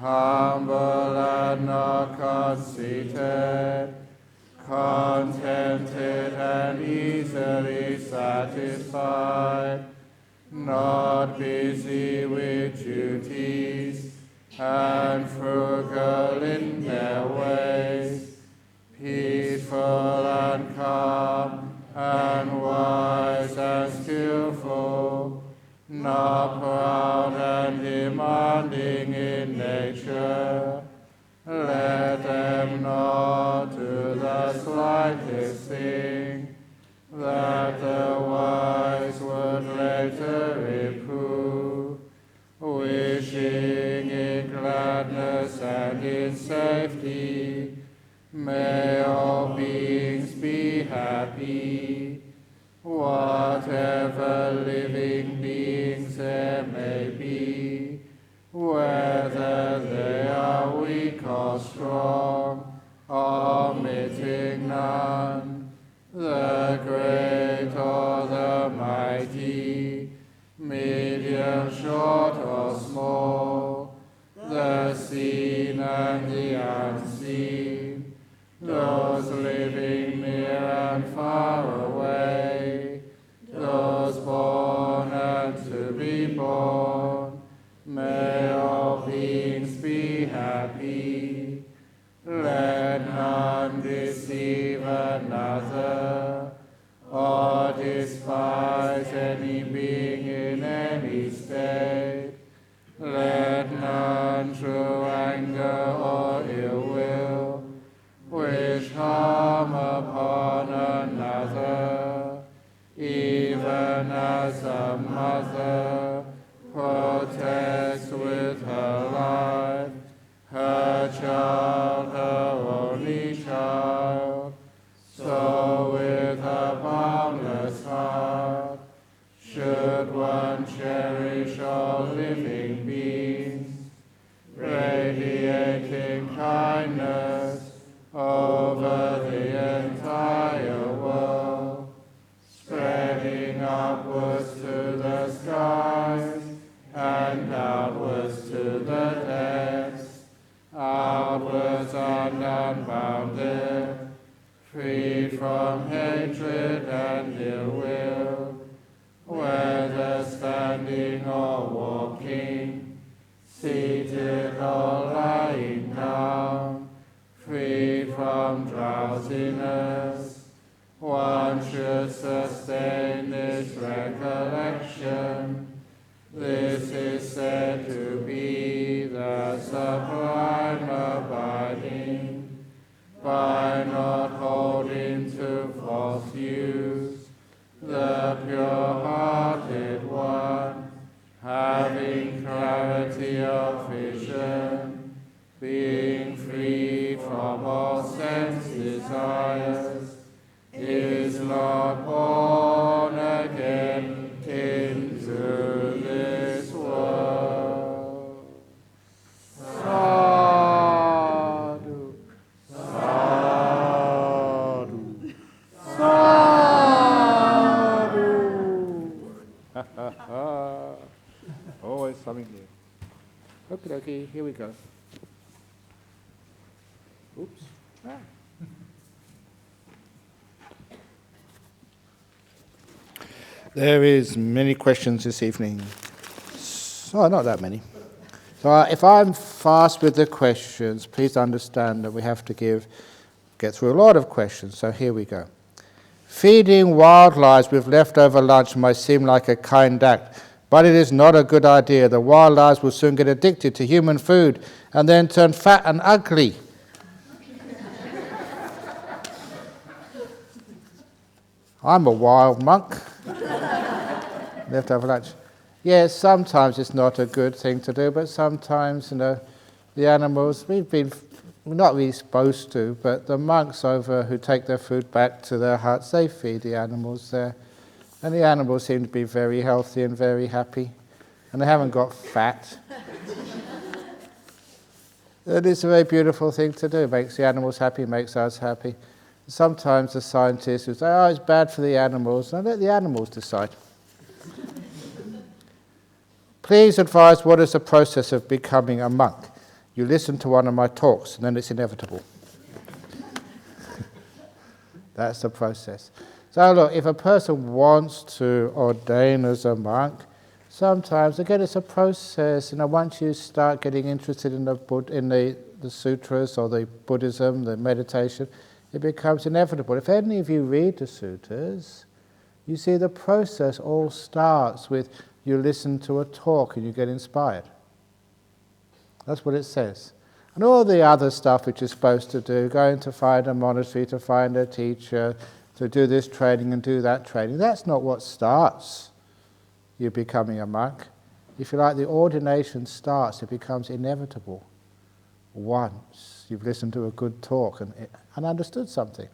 humble and not conceited, satisfied, not busy with duties, and frugal in their ways, peaceful and calm, and wise and skillful, not proud and demanding in nature. Let them not do the slightest thing that the wise would later reprove, wishing in gladness and in safety. May all beings be happy, whatever living beings there may be, whether they are weak or strong, omitting none, the great or the mighty, medium, short or small, the seen and the unseen, those living near and far away, those born and to be born. May all beings be happy. Let none deceive another, or despise any being in any state. Let none show anger or ill will, wish harm upon another, even as a mother protects with her life her child, her only child, so with a boundless heart should one cherish all living beings, radiating kindness over the entire world, spreading upwards to the skies and outwards to the depths, outwards and unbounded, free from hatred and ill will, whether standing or walking, seated or lying down, free from drowsiness. One should sustain this recollection. This is said to be the sublime abiding, by not holding to false views, the pure-hearted one, having clarity of vision, being free from all sense desires, is not born again into this world. Sadhu, sadhu, sadhu. Always something new. Okay, here we go. Oops. There is many questions this evening. So, not that many. So if I'm fast with the questions, please understand that we have to get through a lot of questions. So here we go. Feeding wildlife with leftover lunch might seem like a kind act, but it is not a good idea. The wildlife will soon get addicted to human food and then turn fat and ugly. I'm a wild monk. Leftover lunch. Yes, sometimes it's not a good thing to do, but sometimes, the animals, we're not really supposed to, but the monks over who take their food back to their huts, they feed the animals there. And the animals seem to be very healthy and very happy, and they haven't got fat. It is a very beautiful thing to do. It makes the animals happy, makes us happy. Sometimes the scientists will say, oh, it's bad for the animals. Now let the animals decide. Please advise what is the process of becoming a monk. You listen to one of my talks and then it's inevitable. That's the process. So look, if a person wants to ordain as a monk, sometimes, again, it's a process. Once you start getting interested in the sutras or the Buddhism, the meditation, it becomes inevitable. If any of you read the sutras, you see the process all starts with you listen to a talk and you get inspired. That's what it says. And all the other stuff which you're supposed to do, going to find a monastery, to find a teacher, to do this training and do that training, that's not what starts you becoming a monk. If you like, the ordination starts, it becomes inevitable once you've listened to a good talk and understood something.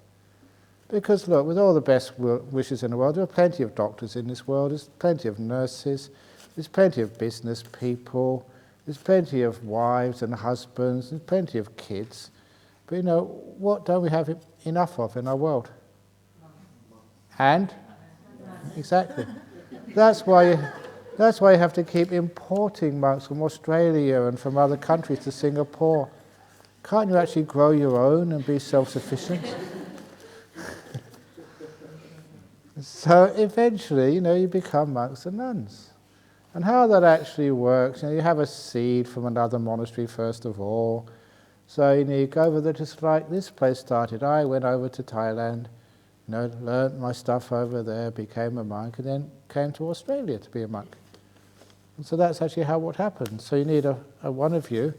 Because look, with all the best wishes in the world, there are plenty of doctors in this world, there's plenty of nurses, there's plenty of business people, there's plenty of wives and husbands, there's plenty of kids. But what don't we have enough of in our world? And? Exactly. That's why you have to keep importing monks from Australia and from other countries to Singapore. Can't you actually grow your own and be self-sufficient? So eventually, you become monks and nuns. And how that actually works, you have a seed from another monastery first of all. So you go over there, just like this place started. I went over to Thailand, learned my stuff over there, became a monk, and then came to Australia to be a monk. And so that's actually what happened. So you need one of you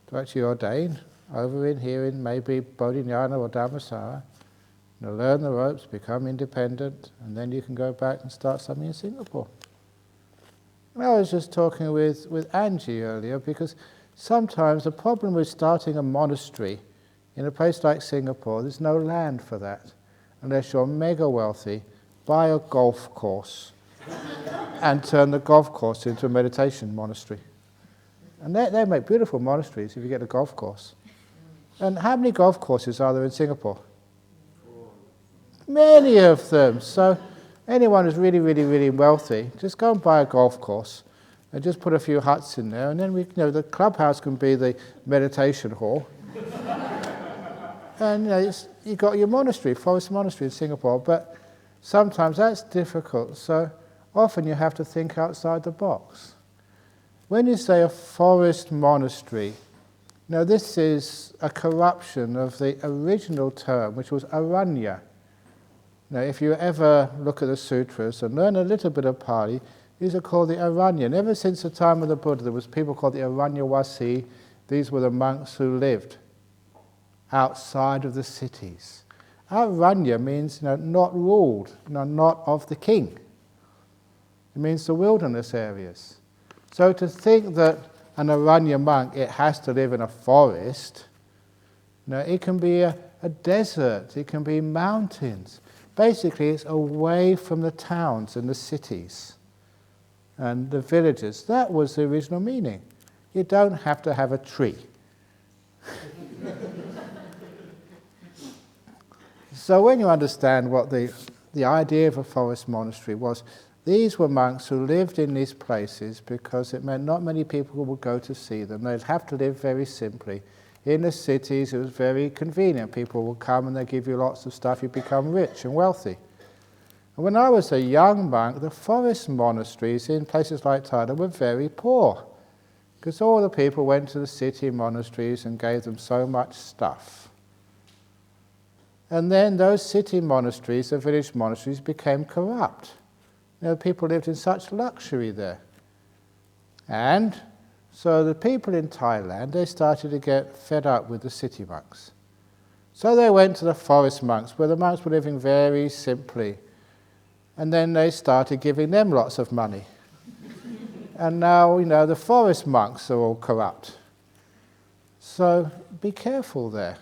to actually ordain over here in maybe Bodhinyana or Dhammasara, learn the ropes, become independent, and then you can go back and start something in Singapore. And I was just talking with Angie earlier, because sometimes the problem with starting a monastery in a place like Singapore, there's no land for that. Unless you're mega wealthy, buy a golf course and turn the golf course into a meditation monastery. And they make beautiful monasteries if you get a golf course. And how many golf courses are there in Singapore? Many of them. So anyone who's really, really, really wealthy, just go and buy a golf course and just put a few huts in there, and then the clubhouse can be the meditation hall. And you've got your monastery, forest monastery in Singapore, but sometimes that's difficult. So often you have to think outside the box. When you say a forest monastery, this is a corruption of the original term, which was aranya. Now, if you ever look at the sutras and learn a little bit of Pali, these are called the Aranya. And ever since the time of the Buddha, there was people called the Aranyawasi. These were the monks who lived outside of the cities. Aranya means not ruled, not of the king. It means the wilderness areas. So to think that an Aranya monk, it has to live in a forest, it can be a desert, it can be mountains. Basically, it's away from the towns and the cities and the villages. That was the original meaning. You don't have to have a tree. So when you understand what the idea of a forest monastery was, these were monks who lived in these places because it meant not many people would go to see them. They'd have to live very simply. In the cities, it was very convenient. People would come and they'd give you lots of stuff. You become rich and wealthy. And when I was a young monk, the forest monasteries in places like Thailand were very poor, because all the people went to the city monasteries and gave them so much stuff. And then those city monasteries, the village monasteries, became corrupt. People lived in such luxury there. And so the people in Thailand, they started to get fed up with the city monks. So they went to the forest monks, where the monks were living very simply. And then they started giving them lots of money. And now, the forest monks are all corrupt. So be careful there.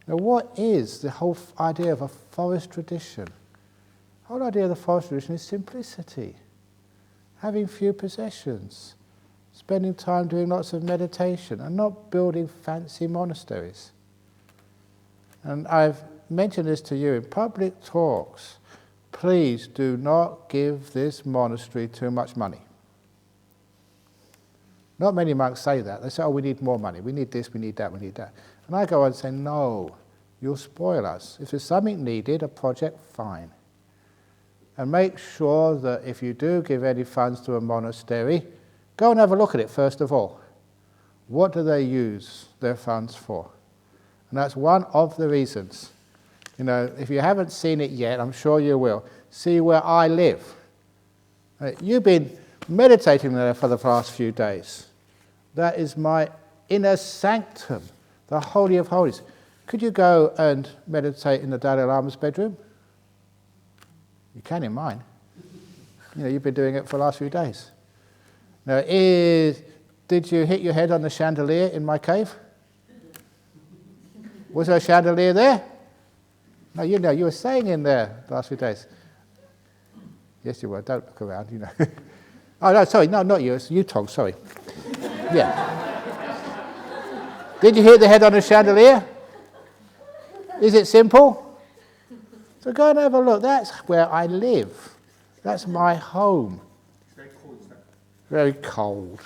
Now, what is the whole idea of a forest tradition? The whole idea of the forest tradition is simplicity, having few possessions, spending time doing lots of meditation, and not building fancy monasteries. And I've mentioned this to you in public talks. Please do not give this monastery too much money. Not many monks say that. They say, we need more money. We need this, we need that, we need that. And I go on and say, no, you'll spoil us. If there's something needed, a project, fine. And make sure that if you do give any funds to a monastery, go and have a look at it first of all. What do they use their funds for? And that's one of the reasons. If you haven't seen it yet, I'm sure you will. See where I live. You've been meditating there for the past few days. That is my inner sanctum, the Holy of Holies. Could you go and meditate in the Dalai Lama's bedroom? You can in mine. You've been doing it for the last few days. Now, did you hit your head on the chandelier in my cave? Was there a chandelier there? No, you were staying in there the last few days. Yes, you were. Don't look around, Oh, no, sorry. No, not you. It's you, Tom. Sorry. Yeah. Did you hit the head on the chandelier? Is it simple? So go and have a look. That's where I live. That's my home. It's very cold, isn't it? Very cold.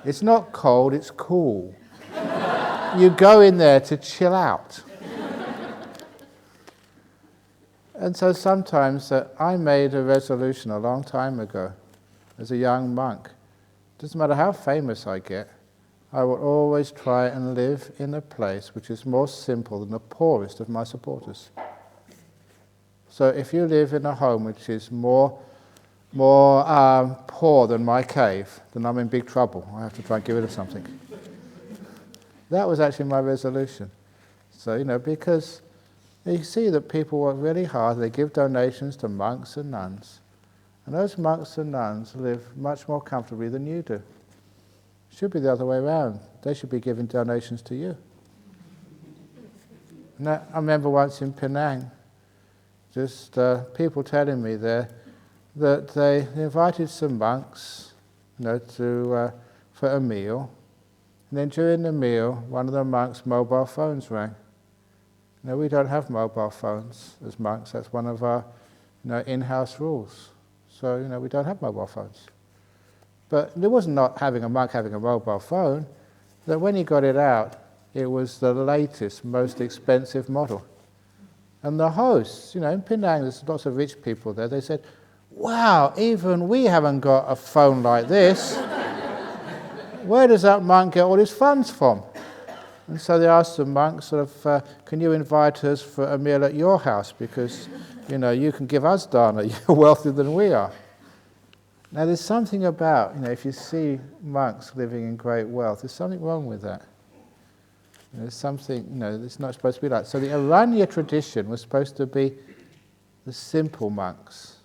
It's not cold, it's cool. You go in there to chill out. And so sometimes I made a resolution a long time ago as a young monk. Doesn't matter how famous I get, I will always try and live in a place which is more simple than the poorest of my supporters. So if you live in a home which is more poor than my cave, then I'm in big trouble. I have to try and get rid of something. That was actually my resolution. So, because you see that people work really hard, they give donations to monks and nuns, and those monks and nuns live much more comfortably than you do. It should be the other way around. They should be giving donations to you. And I remember once in Penang, just people telling me there that they invited some monks, for a meal, and then during the meal, one of the monks' mobile phones rang. We don't have mobile phones as monks. That's one of our in-house rules. So, we don't have mobile phones. But it wasn't not having a monk having a mobile phone, that when he got it out, it was the latest, most expensive model. And the hosts, in Penang, there's lots of rich people there, they said, wow, even we haven't got a phone like this. Where does that monk get all his funds from? And so they asked the monk, can you invite us for a meal at your house? Because, you can give us dana, you're wealthier than we are. Now there's something about, if you see monks living in great wealth, there's something wrong with that. There's something, it's not supposed to be like. So the Aranya tradition was supposed to be the simple monks,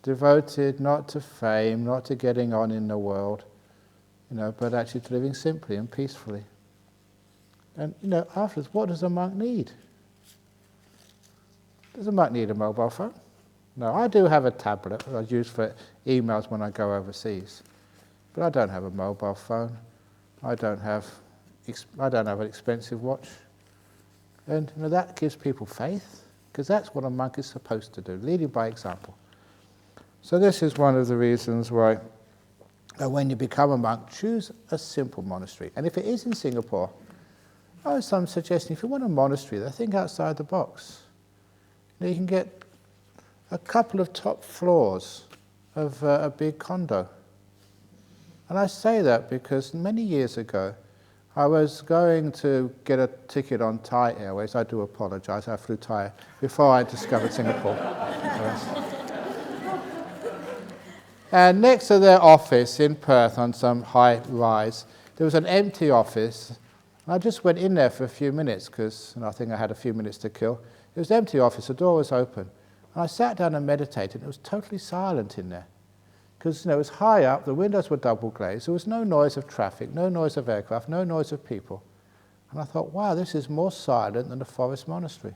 devoted not to fame, not to getting on in the world, but actually to living simply and peacefully. And, afterwards, what does a monk need? Does a monk need a mobile phone? No, I do have a tablet that I use for emails when I go overseas. But I don't have a mobile phone. I don't have an expensive watch. And that gives people faith, because that's what a monk is supposed to do, leading by example. So this is one of the reasons why when you become a monk, choose a simple monastery. And if it is in Singapore, I'm suggesting if you want a monastery, think outside the box. You can get a couple of top floors of a big condo. And I say that because many years ago, I was going to get a ticket on Thai Airways. I do apologize, I flew Thai before I discovered Singapore. And next to their office in Perth on some high rise, there was an empty office. I just went in there for a few minutes because I think I had a few minutes to kill. It was an empty office, the door was open. And I sat down and meditated. It was totally silent in there because it was high up, the windows were double glazed, there was no noise of traffic, no noise of aircraft, no noise of people. And I thought, wow, this is more silent than a forest monastery.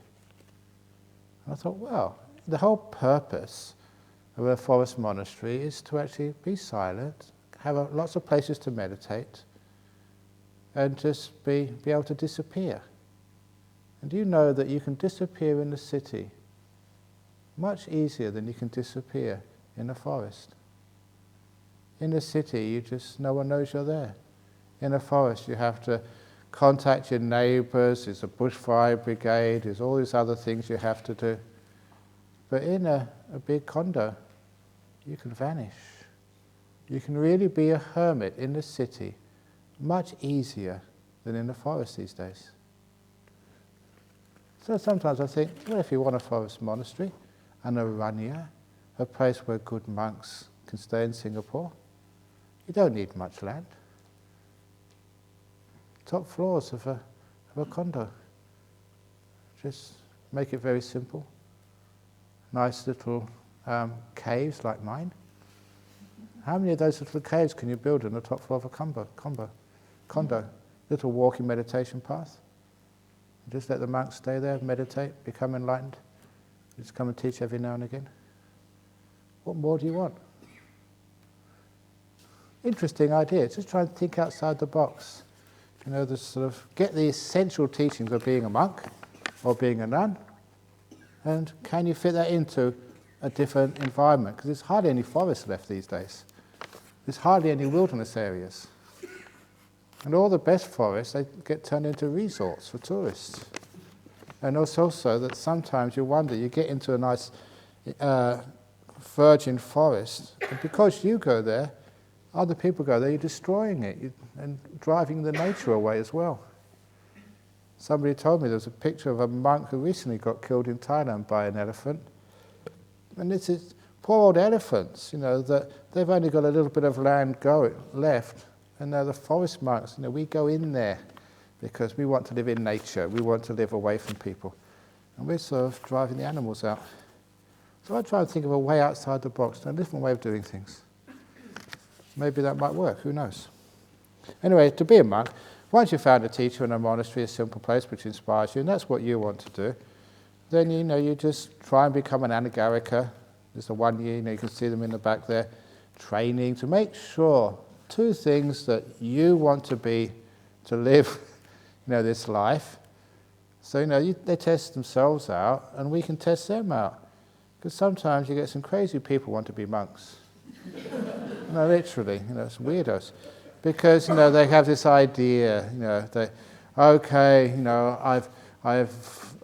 And I thought, wow, the whole purpose of a forest monastery is to actually be silent, have lots of places to meditate, and just be able to disappear. And do you know that you can disappear in the city much easier than you can disappear in the forest? In the city, no one knows you're there. In a forest, you have to contact your neighbours, there's a bushfire brigade, there's all these other things you have to do. But in a big condo, you can vanish. You can really be a hermit in the city much easier than in the forest these days. So sometimes I think, well, if you want a forest monastery and a ranya, a place where good monks can stay in Singapore, you don't need much land. Top floors of a condo. Just make it very simple. Nice little caves like mine. How many of those little caves can you build on the top floor of a condo? Little walking meditation path. Just let the monks stay there, meditate, become enlightened. Just come and teach every now and again. What more do you want? Interesting idea. Just try and think outside the box. The sort of get the essential teachings of being a monk or being a nun, and can you fit that into a different environment? Because there's hardly any forest left these days. There's hardly any wilderness areas. And all the best forests, they get turned into resorts for tourists. And it's also that sometimes you wonder, you get into a nice virgin forest, and because you go there, other people go there, you're destroying it and driving the nature away as well. Somebody told me there was a picture of a monk who recently got killed in Thailand by an elephant. And it's poor old elephants, that they've only got a little bit of land left. And they're the forest monks, we go in there because we want to live in nature, we want to live away from people. And we're sort of driving the animals out. So I try and think of a way outside the box, a different way of doing things. Maybe that might work, who knows? Anyway, to be a monk, once you've found a teacher in a monastery, a simple place which inspires you, and that's what you want to do, then you just try and become an anagarika. There's a 1 year, you can see them in the back there, training to make sure 2 things that you want to be, to live, this life. So, they test themselves out, and we can test them out. Because sometimes you get some crazy people who want to be monks. Literally, it's weirdos. Because, they have this idea,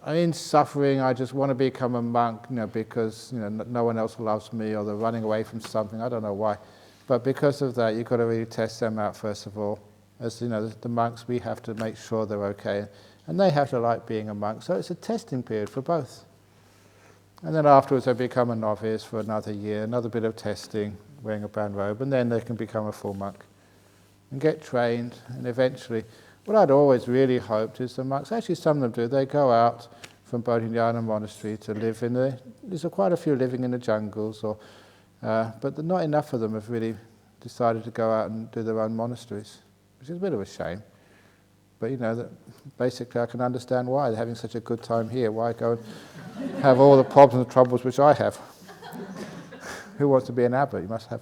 I'm in suffering, I just want to become a monk, because, no one else loves me, or they're running away from something, I don't know why. But because of that, you've got to really test them out first of all. As the monks, we have to make sure they're okay. And they have to like being a monk. So it's a testing period for both. And then afterwards they become a novice for another year, another bit of testing, wearing a brown robe, and then they can become a full monk. And get trained, and eventually, what I'd always really hoped is the monks, actually some of them do, they go out from Bodhinyana Monastery to live there's quite a few living in the jungles, but not enough of them have really decided to go out and do their own monasteries, which is a bit of a shame. But that basically I can understand why they're having such a good time here. Why go and have all the problems and troubles which I have? Who wants to be an abbot? You must have.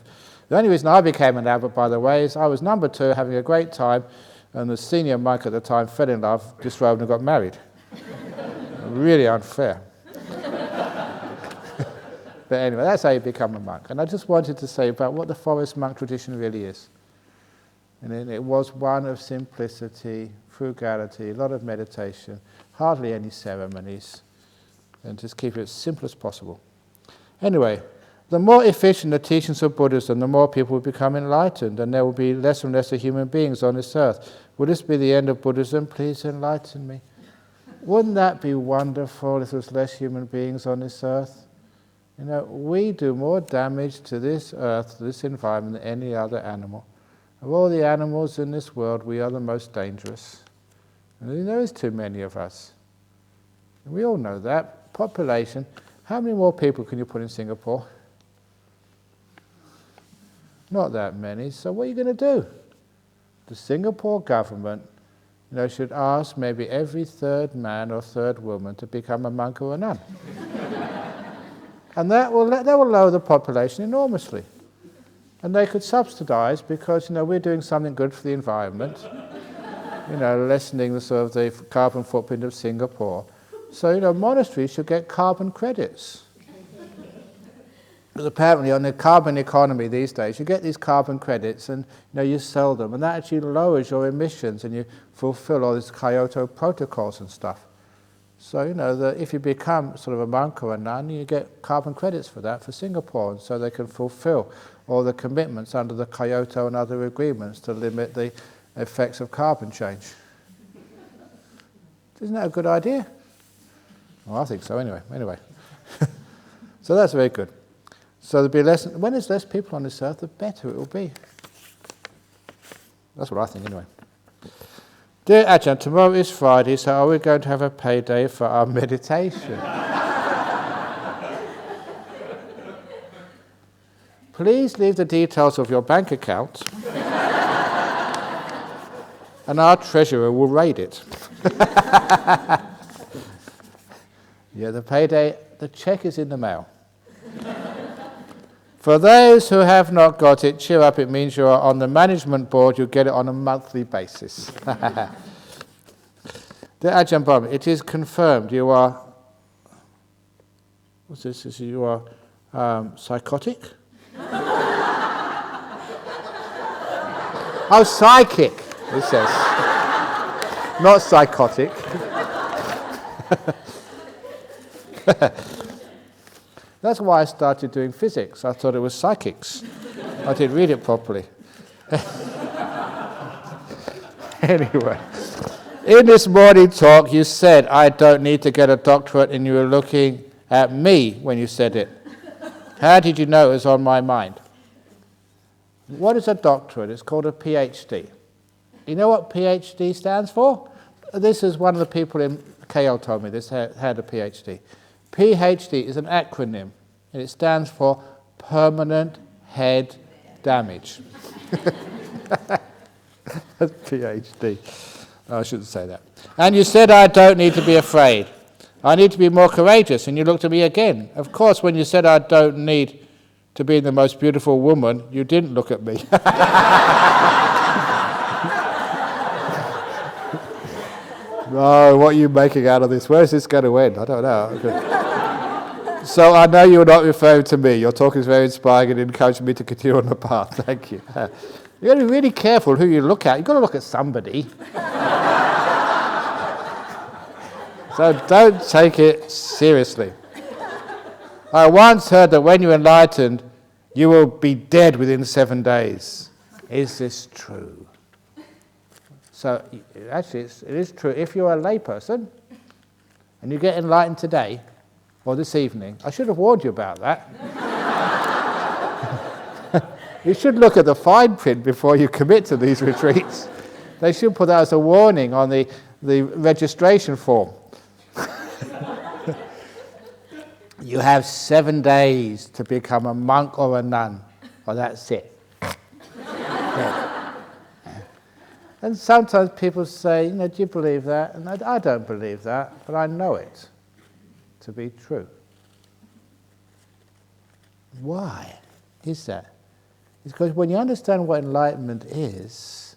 The only reason I became an abbot, by the way, is I was number 2, having a great time, and the senior monk at the time fell in love, disrobed, and got married. Really unfair. But anyway, that's how you become a monk. And I just wanted to say about what the forest monk tradition really is. And it was one of simplicity, frugality, a lot of meditation, hardly any ceremonies, and just keep it as simple as possible. Anyway, the more efficient the teachings of Buddhism, the more people will become enlightened, and there will be less and less human beings on this earth. Will this be the end of Buddhism? Please enlighten me. Wouldn't that be wonderful if there was less human beings on this earth? We do more damage to this earth, to this environment, than any other animal. Of all the animals in this world, we are the most dangerous. And there is too many of us. And we all know that. Population, how many more people can you put in Singapore? Not that many. So what are you going to do? The Singapore government should ask maybe every 3rd man or 3rd woman to become a monk or a nun. And that will lower the population enormously. And they could subsidise because, we're doing something good for the environment, lessening the carbon footprint of Singapore. So, monasteries should get carbon credits. Because apparently on the carbon economy these days, you get these carbon credits and you sell them, and that actually lowers your emissions and you fulfill all these Kyoto protocols and stuff. So, that if you become sort of a monk or a nun, you get carbon credits for that for Singapore, and so they can fulfill all the commitments under the Kyoto and other agreements to limit the effects of carbon change. Isn't that a good idea? Well, I think so anyway. So that's very good. So there'll be when there's less people on this earth, the better it will be. That's what I think anyway. Dear Ajahn, tomorrow is Friday, so are we going to have a payday for our meditation? Please leave the details of your bank account and our treasurer will raid it. Yeah, the payday, the cheque is in the mail. For those who have not got it, cheer up, it means you are on the management board, you get it on a monthly basis. Dear Ajahn Brahm, it is confirmed you are, what's this, you are psychotic? Oh, psychic, it says. Not psychotic. That's why I started doing physics. I thought it was psychics. I didn't read it properly. Anyway, in this morning talk you said, I don't need to get a doctorate, and you were looking at me when you said it. How did you know it was on my mind? What is a doctorate? It's called a PhD. You know what PhD stands for? This is one of the people in KL told me this had a PhD. PhD is an acronym, and it stands for Permanent Head Damage. That's PhD. I shouldn't say that. And you said I don't need to be afraid. I need to be more courageous, and you looked at me again. Of course, when you said I don't need to be the most beautiful woman, you didn't look at me. No, what are you making out of this? Where is this going to end? I don't know. Okay. So I know you're not referring to me. Your talk is very inspiring and encouraging me to continue on the path. Thank you. You've got to be really careful who you look at. You've got to look at somebody. So don't take it seriously. I once heard that when you're enlightened, you will be dead within 7 days. Is this true? So actually it is true. If you're a layperson and you get enlightened today or this evening, I should have warned you about that. You should look at the fine print before you commit to these retreats. They should put that as a warning on the registration form. You have 7 days to become a monk or a nun, or that's it. Yeah. And sometimes people say, do you believe that? And I don't believe that, but I know it to be true. Why is that? It's because when you understand what enlightenment is,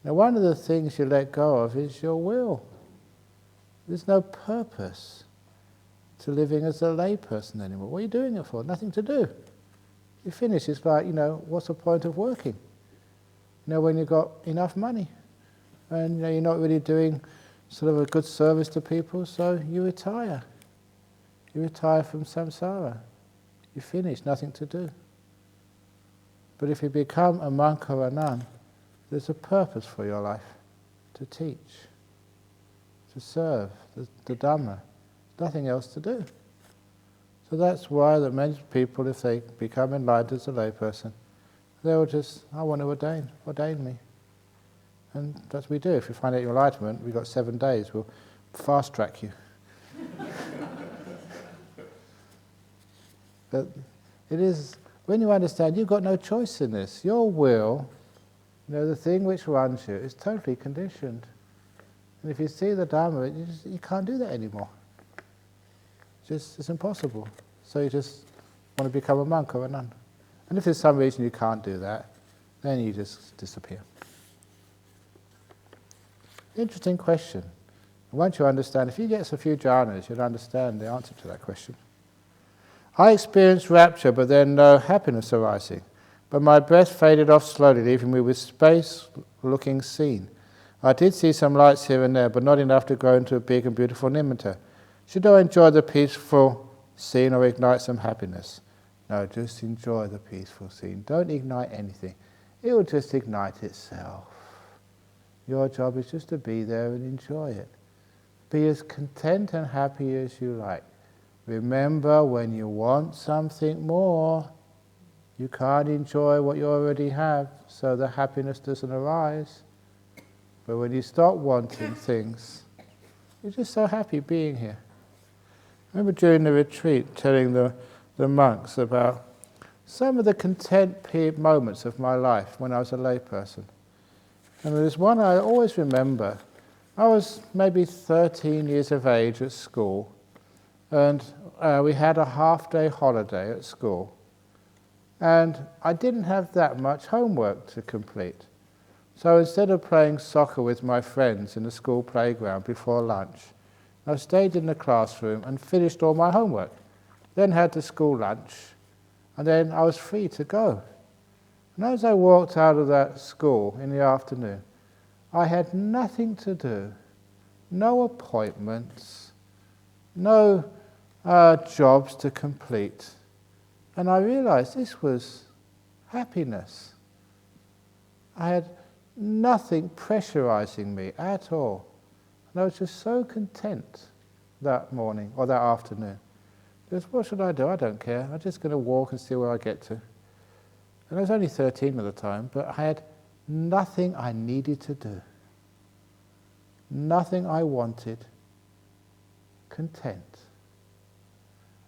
now one of the things you let go of is your will. There's no purpose to living as a layperson anymore. What are you doing it for? Nothing to do. You finish, it's like, what's the point of working? When you've got enough money. And you're not really doing sort of a good service to people, so you retire. You retire from samsara. You finish, nothing to do. But if you become a monk or a nun, there's a purpose for your life. To teach. To serve the Dhamma. Nothing else to do. So that's why that many people, if they become enlightened as a layperson, they will just, I want to ordain me. And that's what we do. If we find out your enlightenment, we've got 7 days, we'll fast track you. But it is, when you understand, you've got no choice in this. Your will, the thing which runs you, is totally conditioned. And if you see the Dhamma, you can't do that anymore. It's impossible. So you just want to become a monk or a nun. And if there's some reason you can't do that, then you just disappear. Interesting question. Once you understand, if you get a few jhanas, you'll understand the answer to that question. I experienced rapture, but then no happiness arising. But my breath faded off slowly, leaving me with space-looking scene. I did see some lights here and there, but not enough to grow into a big and beautiful nimitta. Should I enjoy the peaceful scene or ignite some happiness? No, just enjoy the peaceful scene. Don't ignite anything. It will just ignite itself. Your job is just to be there and enjoy it. Be as content and happy as you like. Remember, when you want something more, you can't enjoy what you already have, so the happiness doesn't arise. But when you stop wanting things, you're just so happy being here. I remember during the retreat telling the monks about some of the content moments of my life when I was a layperson. And there's one I always remember. I was maybe 13 years of age at school, and we had a half-day holiday at school. And I didn't have that much homework to complete. So instead of playing soccer with my friends in the school playground before lunch, I stayed in the classroom and finished all my homework. Then had the school lunch, and then I was free to go. And as I walked out of that school in the afternoon, I had nothing to do, no appointments, no jobs to complete. And I realized this was happiness. I had nothing pressurizing me at all. And I was just so content that morning or that afternoon. Just, what should I do? I don't care. I'm just going to walk and see where I get to. And I was only 13 at the time, but I had nothing I needed to do. Nothing I wanted. Content.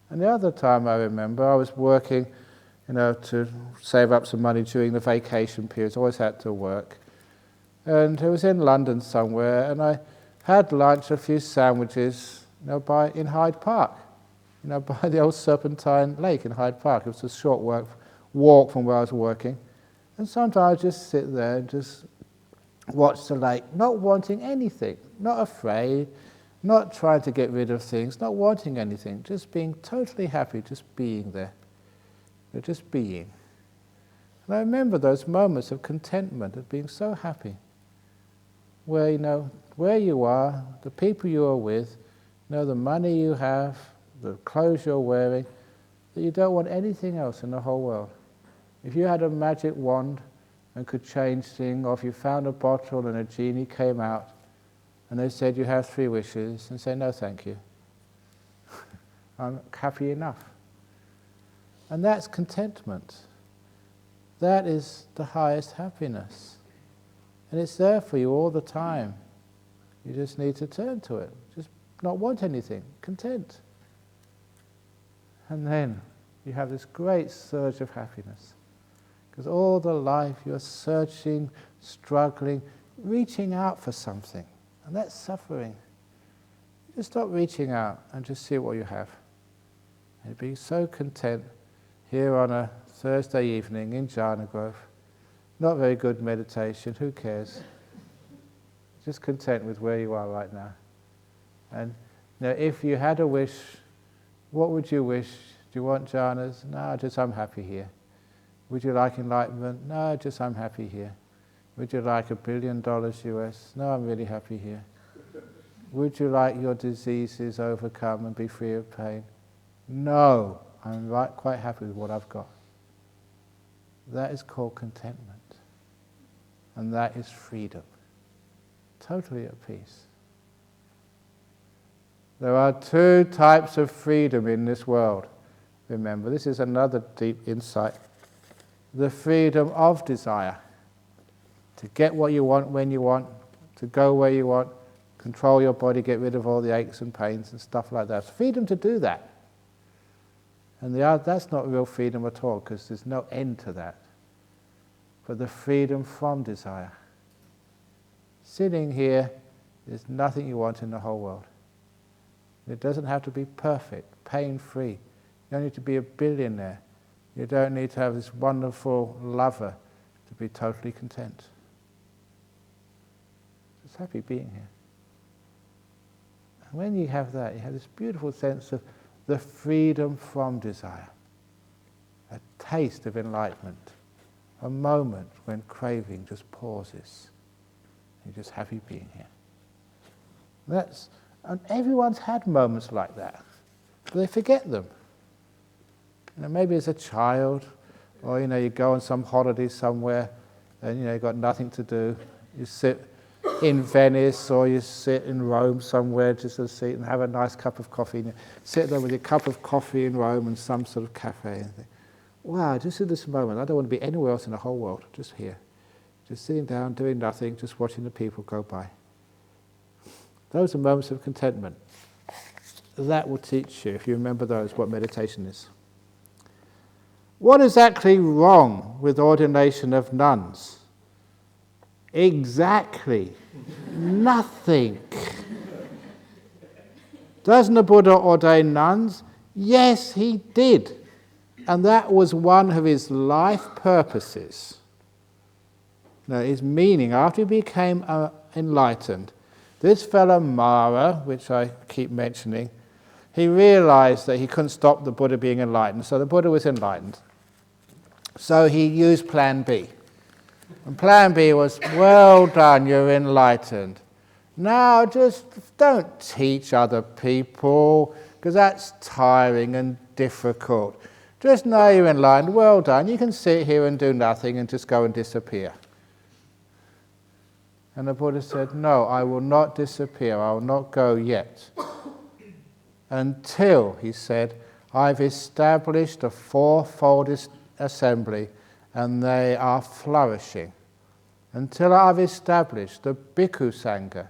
And the other time I remember, I was working, to save up some money during the vacation periods. I always had to work. And it was in London somewhere, and I had lunch, a few sandwiches, in Hyde Park, by the old Serpentine Lake in Hyde Park. It was a short walk from where I was working. And sometimes I'd just sit there and just watch the lake, not wanting anything, not afraid, not trying to get rid of things, not wanting anything, just being totally happy, just being there, just being. And I remember those moments of contentment, of being so happy, where where you are, the people you are with, the money you have, the clothes you're wearing, that you don't want anything else in the whole world. If you had a magic wand and could change things, or if you found a bottle and a genie came out and they said you have 3 wishes, and say, no thank you. I'm happy enough. And that's contentment. That is the highest happiness. And it's there for you all the time. You just need to turn to it. Just not want anything. Content. And then you have this great surge of happiness. Because all the life you're searching, struggling, reaching out for something. And that's suffering. Just stop reaching out and just see what you have. And be so content here on a Thursday evening in Jhana Grove. Not very good meditation, who cares? Just content with where you are right now. And if you had a wish, what would you wish? Do you want jhanas? No, just I'm happy here. Would you like enlightenment? No, just I'm happy here. Would you like $1 billion US? No, I'm really happy here. Would you like your diseases overcome and be free of pain? No, I'm quite happy with what I've got. That is called contentment. And that is freedom. Totally at peace. There are 2 types of freedom in this world. Remember, this is another deep insight. The freedom of desire. To get what you want when you want, to go where you want, control your body, get rid of all the aches and pains and stuff like that. It's freedom to do that. And that's not real freedom at all, because there's no end to that. But the freedom from desire. Sitting here, there's nothing you want in the whole world. It doesn't have to be perfect, pain-free. You don't need to be a billionaire. You don't need to have this wonderful lover to be totally content. Just happy being here. And when you have that, you have this beautiful sense of the freedom from desire. A taste of enlightenment. A moment when craving just pauses. You're just happy being here. That's And everyone's had moments like that, but they forget them. Maybe as a child, or you go on some holiday somewhere, and you've got nothing to do. You sit in Venice, or you sit in Rome somewhere, just a seat and have a nice cup of coffee. And you sit there with your cup of coffee in Rome and some sort of cafe, and think, wow, just at this moment, I don't want to be anywhere else in the whole world, just here. Just sitting down, doing nothing, just watching the people go by. Those are moments of contentment. That will teach you, if you remember those, what meditation is. What is actually wrong with ordination of nuns? Exactly nothing. Doesn't the Buddha ordain nuns? Yes, he did. And that was one of his life purposes. His meaning, after he became enlightened, this fellow Mara, which I keep mentioning, he realized that he couldn't stop the Buddha being enlightened, so the Buddha was enlightened. So he used plan B. And plan B was, well done, you're enlightened. Now just don't teach other people, because that's tiring and difficult. Just know you're enlightened, well done, you can sit here and do nothing and just go and disappear. And the Buddha said, no, I will not disappear, I will not go yet. Until, he said, I've established a fourfold assembly and they are flourishing. Until I've established the Bhikkhu Sangha,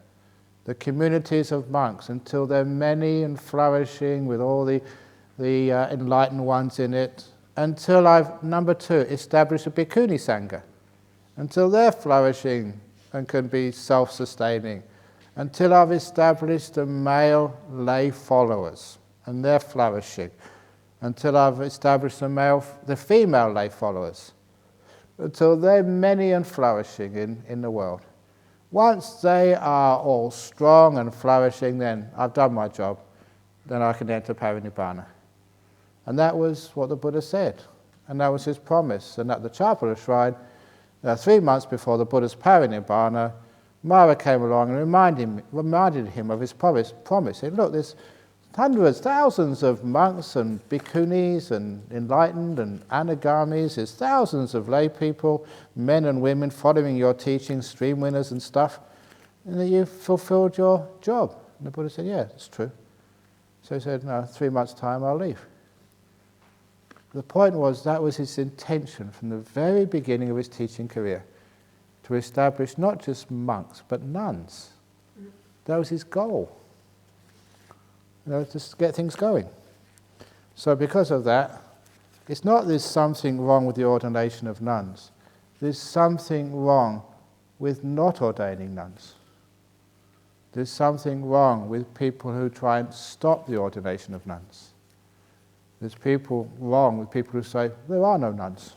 the communities of monks, until they're many and flourishing with all the enlightened ones in it, until I've, number 2, established a Bhikkhuni Sangha, until they're flourishing and can be self-sustaining, until I've established the male lay followers, and they're flourishing, until I've established the female lay followers, until they're many and flourishing in the world. Once they are all strong and flourishing, then I've done my job, then I can enter Parinibbana. And that was what the Buddha said, and that was his promise. And at the Chapala shrine, 3 months before the Buddha's Parinibbana, Mara came along and reminded him of his promise. He said, look, there's hundreds, thousands of monks and bhikkhunis and enlightened and anagamis. There's thousands of lay people, men and women, following your teachings, stream winners and stuff, and that you've fulfilled your job. And the Buddha said, yeah, it's true. So he said, no, 3 months' time I'll leave. The point was, that was his intention from the very beginning of his teaching career, to establish not just monks, but nuns. That was his goal. To get things going. So because of that, it's not there's something wrong with the ordination of nuns. There's something wrong with not ordaining nuns. There's something wrong with people who try and stop the ordination of nuns. There's wrong with people who say, there are no nuns.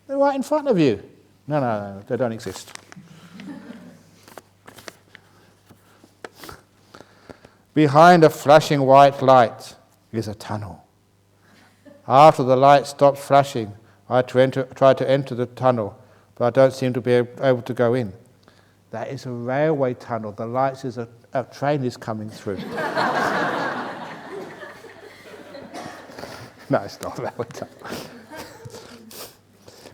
They're right in front of you. No, they don't exist. Behind a flashing white light is a tunnel. After the light stops flashing, I try to enter the tunnel, but I don't seem to be able to go in. That is a railway tunnel. The light says a train is coming through. No, it's not a railway tunnel.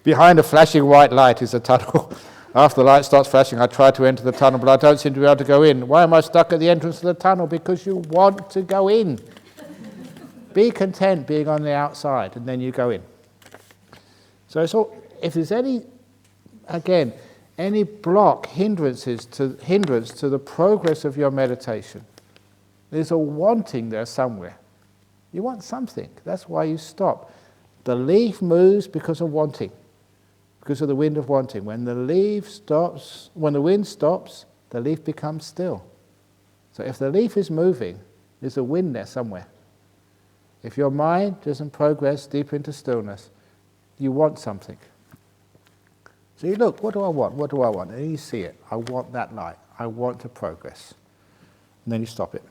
Behind a flashing white light is a tunnel. After the light starts flashing, I try to enter the tunnel, but I don't seem to be able to go in. Why am I stuck at the entrance of the tunnel? Because you want to go in. Be content being on the outside, and then you go in. So if there's any block, hindrance to the progress of your meditation, there's a wanting there somewhere. You want something. That's why you stop. The leaf moves because of wanting. Because of the wind of wanting. When the wind stops, the leaf becomes still. So if the leaf is moving, there's a wind there somewhere. If your mind doesn't progress deep into stillness, you want something. So you look, what do I want? What do I want? And you see it. I want that light. I want to progress. And then you stop it.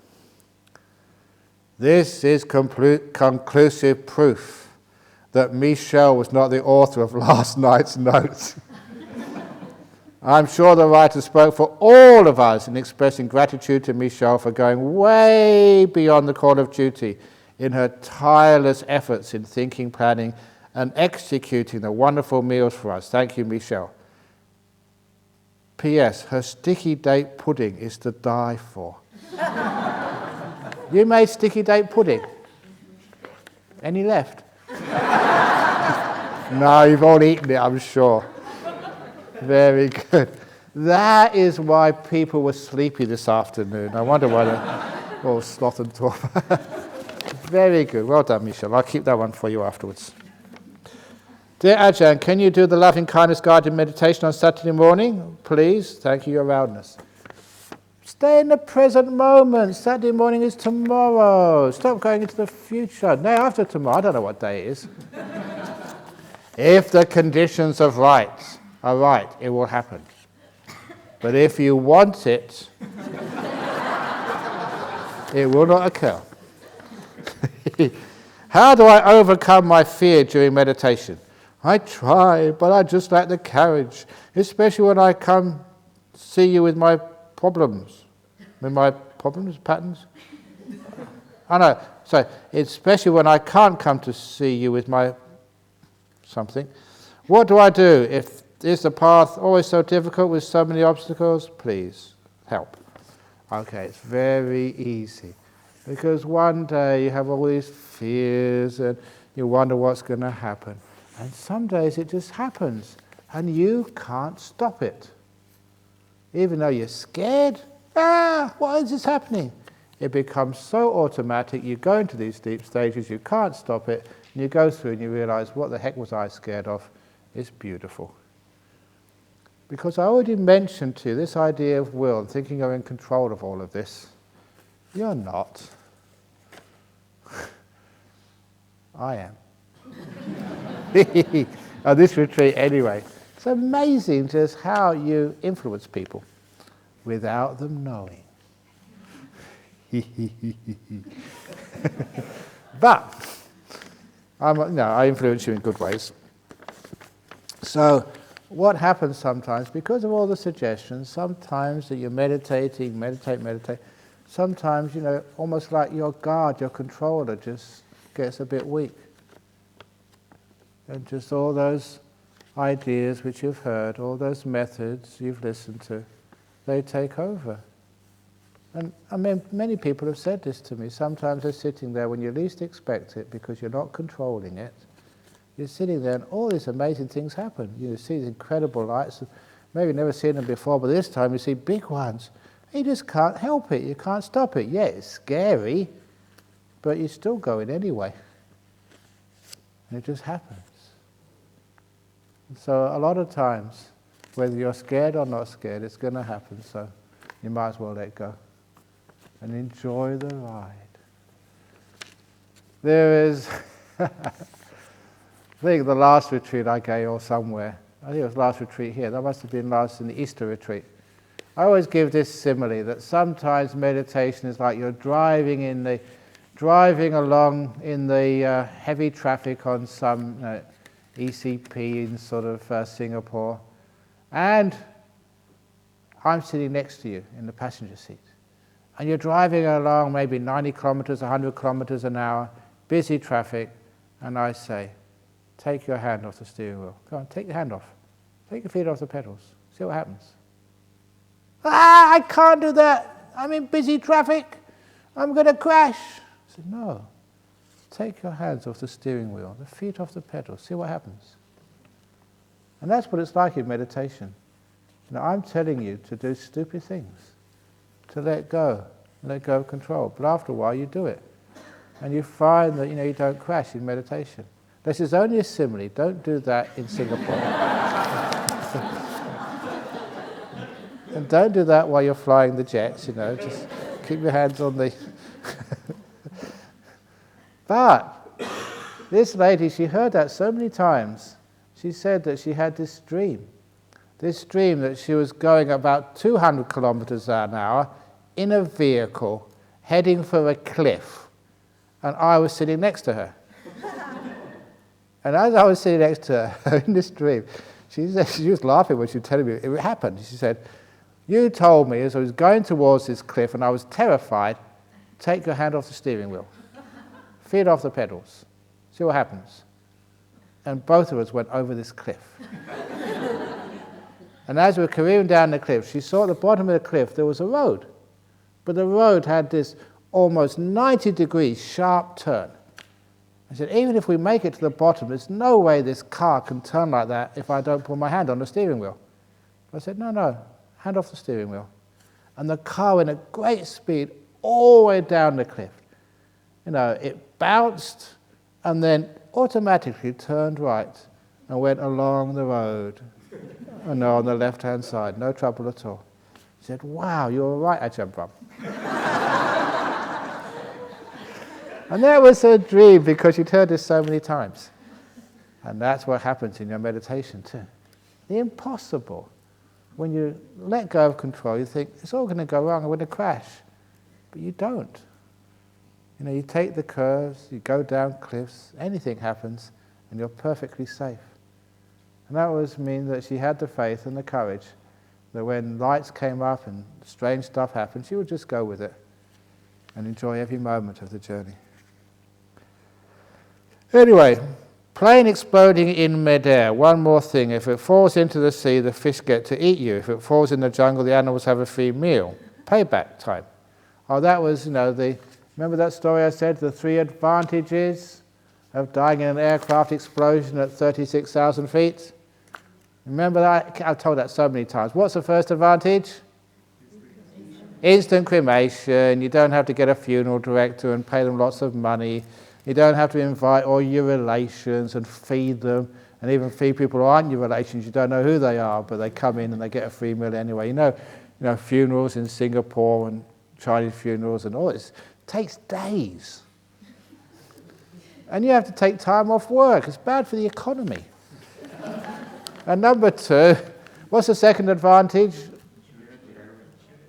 This is conclusive proof that Michel was not the author of last night's notes. I'm sure the writer spoke for all of us in expressing gratitude to Michelle for going way beyond the call of duty in her tireless efforts in thinking, planning, and executing the wonderful meals for us. Thank you, Michelle. P.S. Her sticky date pudding is to die for. You made sticky date pudding? Any left? No, you've all eaten it, I'm sure. Very good. That is why people were sleepy this afternoon. I wonder why they're all sloth and torpor. Very good. Well done, Michelle. I'll keep that one for you afterwards. Dear Ajahn, can you do the loving kindness guided meditation on Saturday morning? Please. Thank you, your roundness. Stay in the present moment. Saturday morning is tomorrow. Stop going into the future. Day after tomorrow. I don't know what day it is. If the conditions are right, it will happen. But if you want it, it will not occur. How do I overcome my fear during meditation? I try, but I just lack the courage, especially when I come see you with my problems. Patterns? I know. So, especially when I can't come to see you with my something. What do I do? Is the path always so difficult with so many obstacles? Please, help. Okay, it's very easy. Because one day you have all these fears and you wonder what's going to happen. And some days it just happens and you can't stop it. Even though you're scared, why is this happening? It becomes so automatic, you go into these deep stages, you can't stop it, and you go through and you realize, what the heck was I scared of? It's beautiful. Because I already mentioned to you this idea of will, and thinking you're in control of all of this. You're not. I am. On this retreat anyway. It's amazing just how you influence people without them knowing. But I influence you in good ways. So what happens sometimes, because of all the suggestions, sometimes that you're meditating, meditate, sometimes, almost like your guard, your controller just gets a bit weak. And just all those ideas which you've heard, all those methods you've listened to, they take over. And I mean, many people have said this to me. Sometimes they're sitting there when you least expect it because you're not controlling it. You're sitting there and all these amazing things happen. You see these incredible lights. Maybe you've never seen them before, but this time you see big ones. You just can't help it. You can't stop it. Yeah, it's scary, but you're still going anyway. And it just happens. And so a lot of times, whether you're scared or not scared, it's going to happen. So you might as well let go and enjoy the ride. There is, I think the last retreat I gave or somewhere, I think it was last retreat here, that must have been last in the Easter retreat. I always give this simile that sometimes meditation is like you're driving along in the heavy traffic on some ECP in sort of Singapore, and I'm sitting next to you in the passenger seat. And you're driving along maybe 90 kilometers, 100 kilometers an hour, busy traffic, and I say, take your hand off the steering wheel. Go on, take your hand off. Take your feet off the pedals. See what happens. I can't do that. I'm in busy traffic. I'm going to crash. I said, no. Take your hands off the steering wheel, the feet off the pedals. See what happens. And that's what it's like in meditation. Now, I'm telling you to do stupid things, to let go of control. But after a while, you do it. And you find that, you don't crash in meditation. This is only a simile. Don't do that in Singapore. And don't do that while you're flying the jets, Just keep your hands on the... But this lady, she heard that so many times. She said that she had this dream that she was going about 200 kilometers an hour in a vehicle heading for a cliff, and I was sitting next to her. And as I was sitting next to her in this dream, She was laughing when she was telling me it happened. She said, "You told me as I was going towards this cliff and I was terrified, take your hand off the steering wheel, feet off the pedals, see what happens." And both of us went over this cliff. And as we were careening down the cliff, she saw at the bottom of the cliff there was a road. But the road had this almost 90-degree sharp turn. I said, even if we make it to the bottom, there's no way this car can turn like that if I don't put my hand on the steering wheel. I said, no, hand off the steering wheel. And the car went at great speed all the way down the cliff. It bounced and then automatically turned right and went along the road. And on the left-hand side, no trouble at all. He said, "Wow, you're right, Ajahn Brahm." And that was her dream because she'd heard this so many times. And that's what happens in your meditation too. The impossible. When you let go of control, you think, it's all going to go wrong, I'm going to crash. But you don't. You take the curves, you go down cliffs, anything happens, and you're perfectly safe. And that was mean that she had the faith and the courage that when lights came up and strange stuff happened, she would just go with it and enjoy every moment of the journey. Anyway, plane exploding in midair. One more thing. If it falls into the sea, the fish get to eat you. If it falls in the jungle, the animals have a free meal. Payback time. Oh, that was, remember that story I said, the 3 advantages of dying in an aircraft explosion at 36,000 feet? Remember that? I've told that so many times. What's the first advantage? Instant cremation. You don't have to get a funeral director and pay them lots of money. You don't have to invite all your relations and feed them, and even feed people who aren't your relations. You don't know who they are, but they come in and they get a free meal anyway. You know, funerals in Singapore and Chinese funerals and all this takes days. And you have to take time off work. It's bad for the economy. And number 2, what's the second advantage?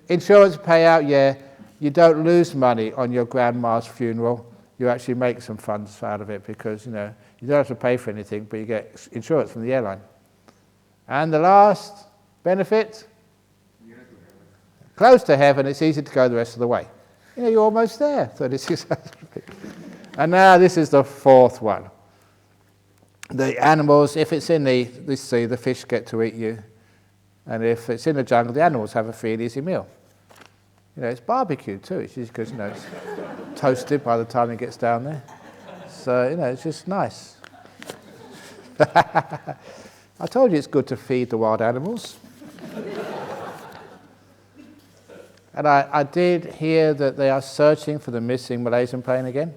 Insurance payout, yeah. You don't lose money on your grandma's funeral. You actually make some funds out of it because, you don't have to pay for anything, but you get insurance from the airline. And the last benefit? Close to heaven, it's easy to go the rest of the way. You're almost there, 36,000 feet. And now this is the 4th one. The animals, if it's in the sea, the fish get to eat you. And if it's in the jungle, the animals have a free and easy meal. It's barbecue too. It's just because, it's toasted by the time it gets down there. So, it's just nice. I told you it's good to feed the wild animals. And I did hear that they are searching for the missing Malaysian plane again.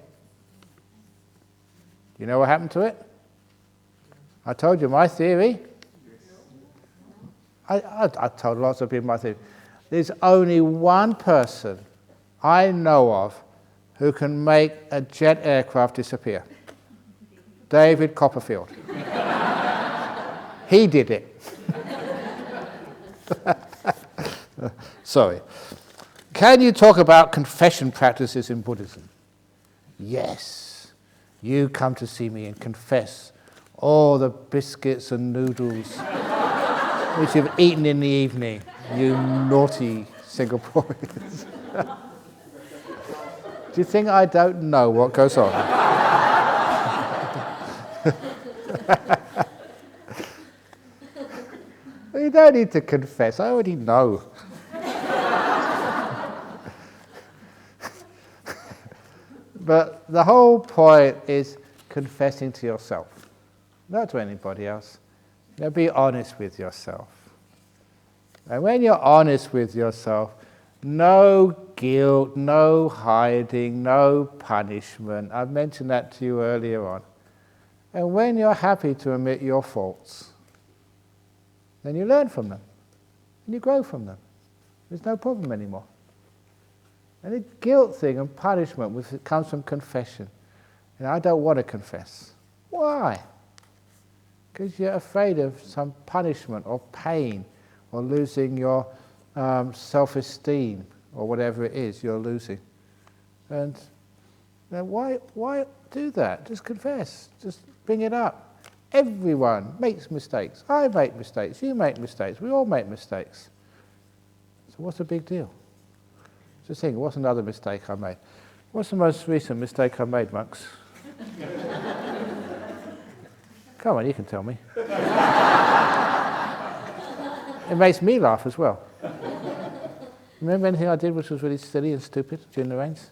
You know what happened to it? I told you my theory. I told lots of people my theory. There's only one person I know of who can make a jet aircraft disappear. David Copperfield. He did it. Sorry. Can you talk about confession practices in Buddhism? Yes. You come to see me and confess all the biscuits and noodles which you've eaten in the evening, you naughty Singaporeans. Do you think I don't know what goes on? You don't need to confess, I already know. But the whole point is confessing to yourself, not to anybody else. Be honest with yourself. And when you're honest with yourself, no guilt, no hiding, no punishment. I've mentioned that to you earlier on. And when you're happy to admit your faults, then you learn from them, and you grow from them. There's no problem anymore. And the guilt thing and punishment comes from confession. I don't want to confess. Why? Because you're afraid of some punishment or pain or losing your self-esteem or whatever it is you're losing. And why do that? Just confess. Just bring it up. Everyone makes mistakes. I make mistakes. You make mistakes. We all make mistakes. So what's the big deal? Just think, what's another mistake I made? What's the most recent mistake I made, monks? Come on, you can tell me. It makes me laugh as well. Remember anything I did which was really silly and stupid during the rains?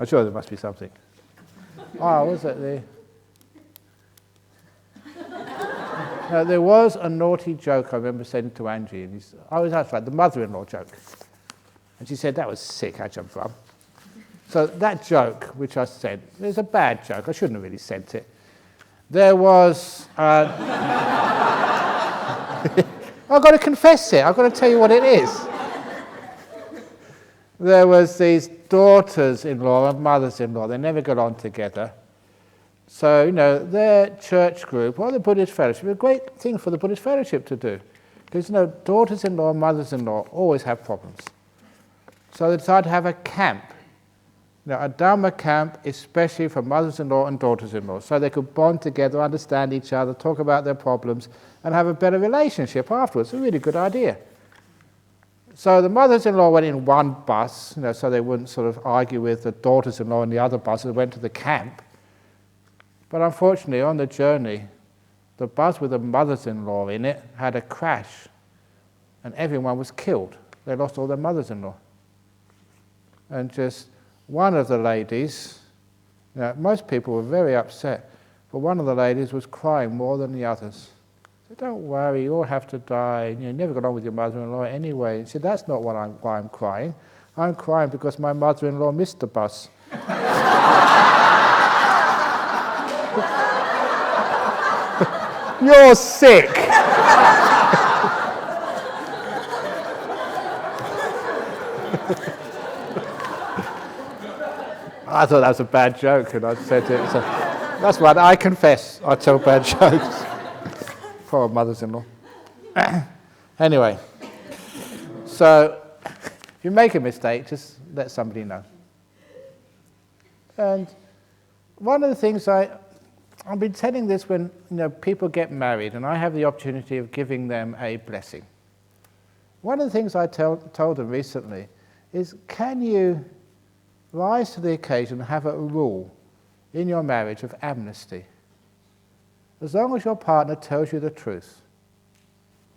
I'm sure there must be something. Oh, was it No, there was a naughty joke I remember saying to Angie, and that's right, the mother-in-law joke. And she said, that was sick, Ajahn Brahm. So that joke, which I said, it was a bad joke. I shouldn't have really sent it. There was... I've got to confess it. I've got to tell you what it is. There was these daughters-in-law and mothers-in-law. They never got on together. So, their church group, or the Buddhist fellowship, a great thing for the Buddhist fellowship to do. Because, daughters-in-law and mothers-in-law always have problems. So they decided to have a camp. A Dharma camp, especially for mothers-in-law and daughters-in-law, so they could bond together, understand each other, talk about their problems, and have a better relationship afterwards. It's a really good idea. So the mothers-in-law went in one bus, so they wouldn't sort of argue with the daughters-in-law in the other bus. They went to the camp. But unfortunately, on the journey, the bus with the mothers-in-law in it had a crash, and everyone was killed. They lost all their mothers-in-law. And just one of the ladies, most people were very upset, but one of the ladies was crying more than the others. She said, don't worry, you all have to die. You never got on with your mother-in-law anyway. She said, that's not why I'm crying. I'm crying because my mother-in-law missed the bus. You're sick. I thought that was a bad joke, and I said it. So that's right, I confess, I tell bad jokes. Poor mothers-in-law. Anyway, so if you make a mistake, just let somebody know. And one of the things I've been telling this when people get married, and I have the opportunity of giving them a blessing. One of the things I told them recently is, can you rise to the occasion and have a rule in your marriage of amnesty? As long as your partner tells you the truth.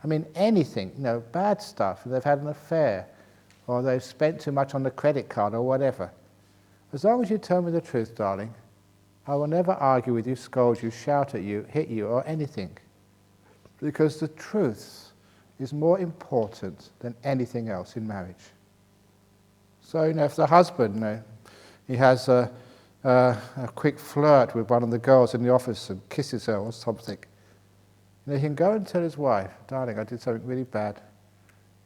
I mean, anything, bad stuff, they've had an affair, or they've spent too much on the credit card, or whatever. As long as you tell me the truth, darling, I will never argue with you, scold you, shout at you, hit you, or anything. Because the truth is more important than anything else in marriage. So, if the husband, he has a quick flirt with one of the girls in the office and kisses her or something, he can go and tell his wife, darling, I did something really bad.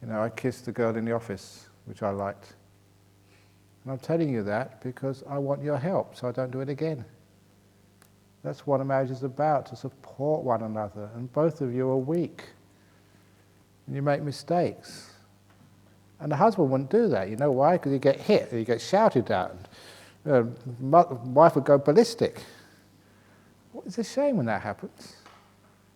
I kissed the girl in the office, which I liked. And I'm telling you that because I want your help, so I don't do it again. That's what a marriage is about, to support one another. And both of you are weak. And you make mistakes. And the husband wouldn't do that. You know why? Because you get hit, or you get shouted at. And, wife would go ballistic. It's a shame when that happens.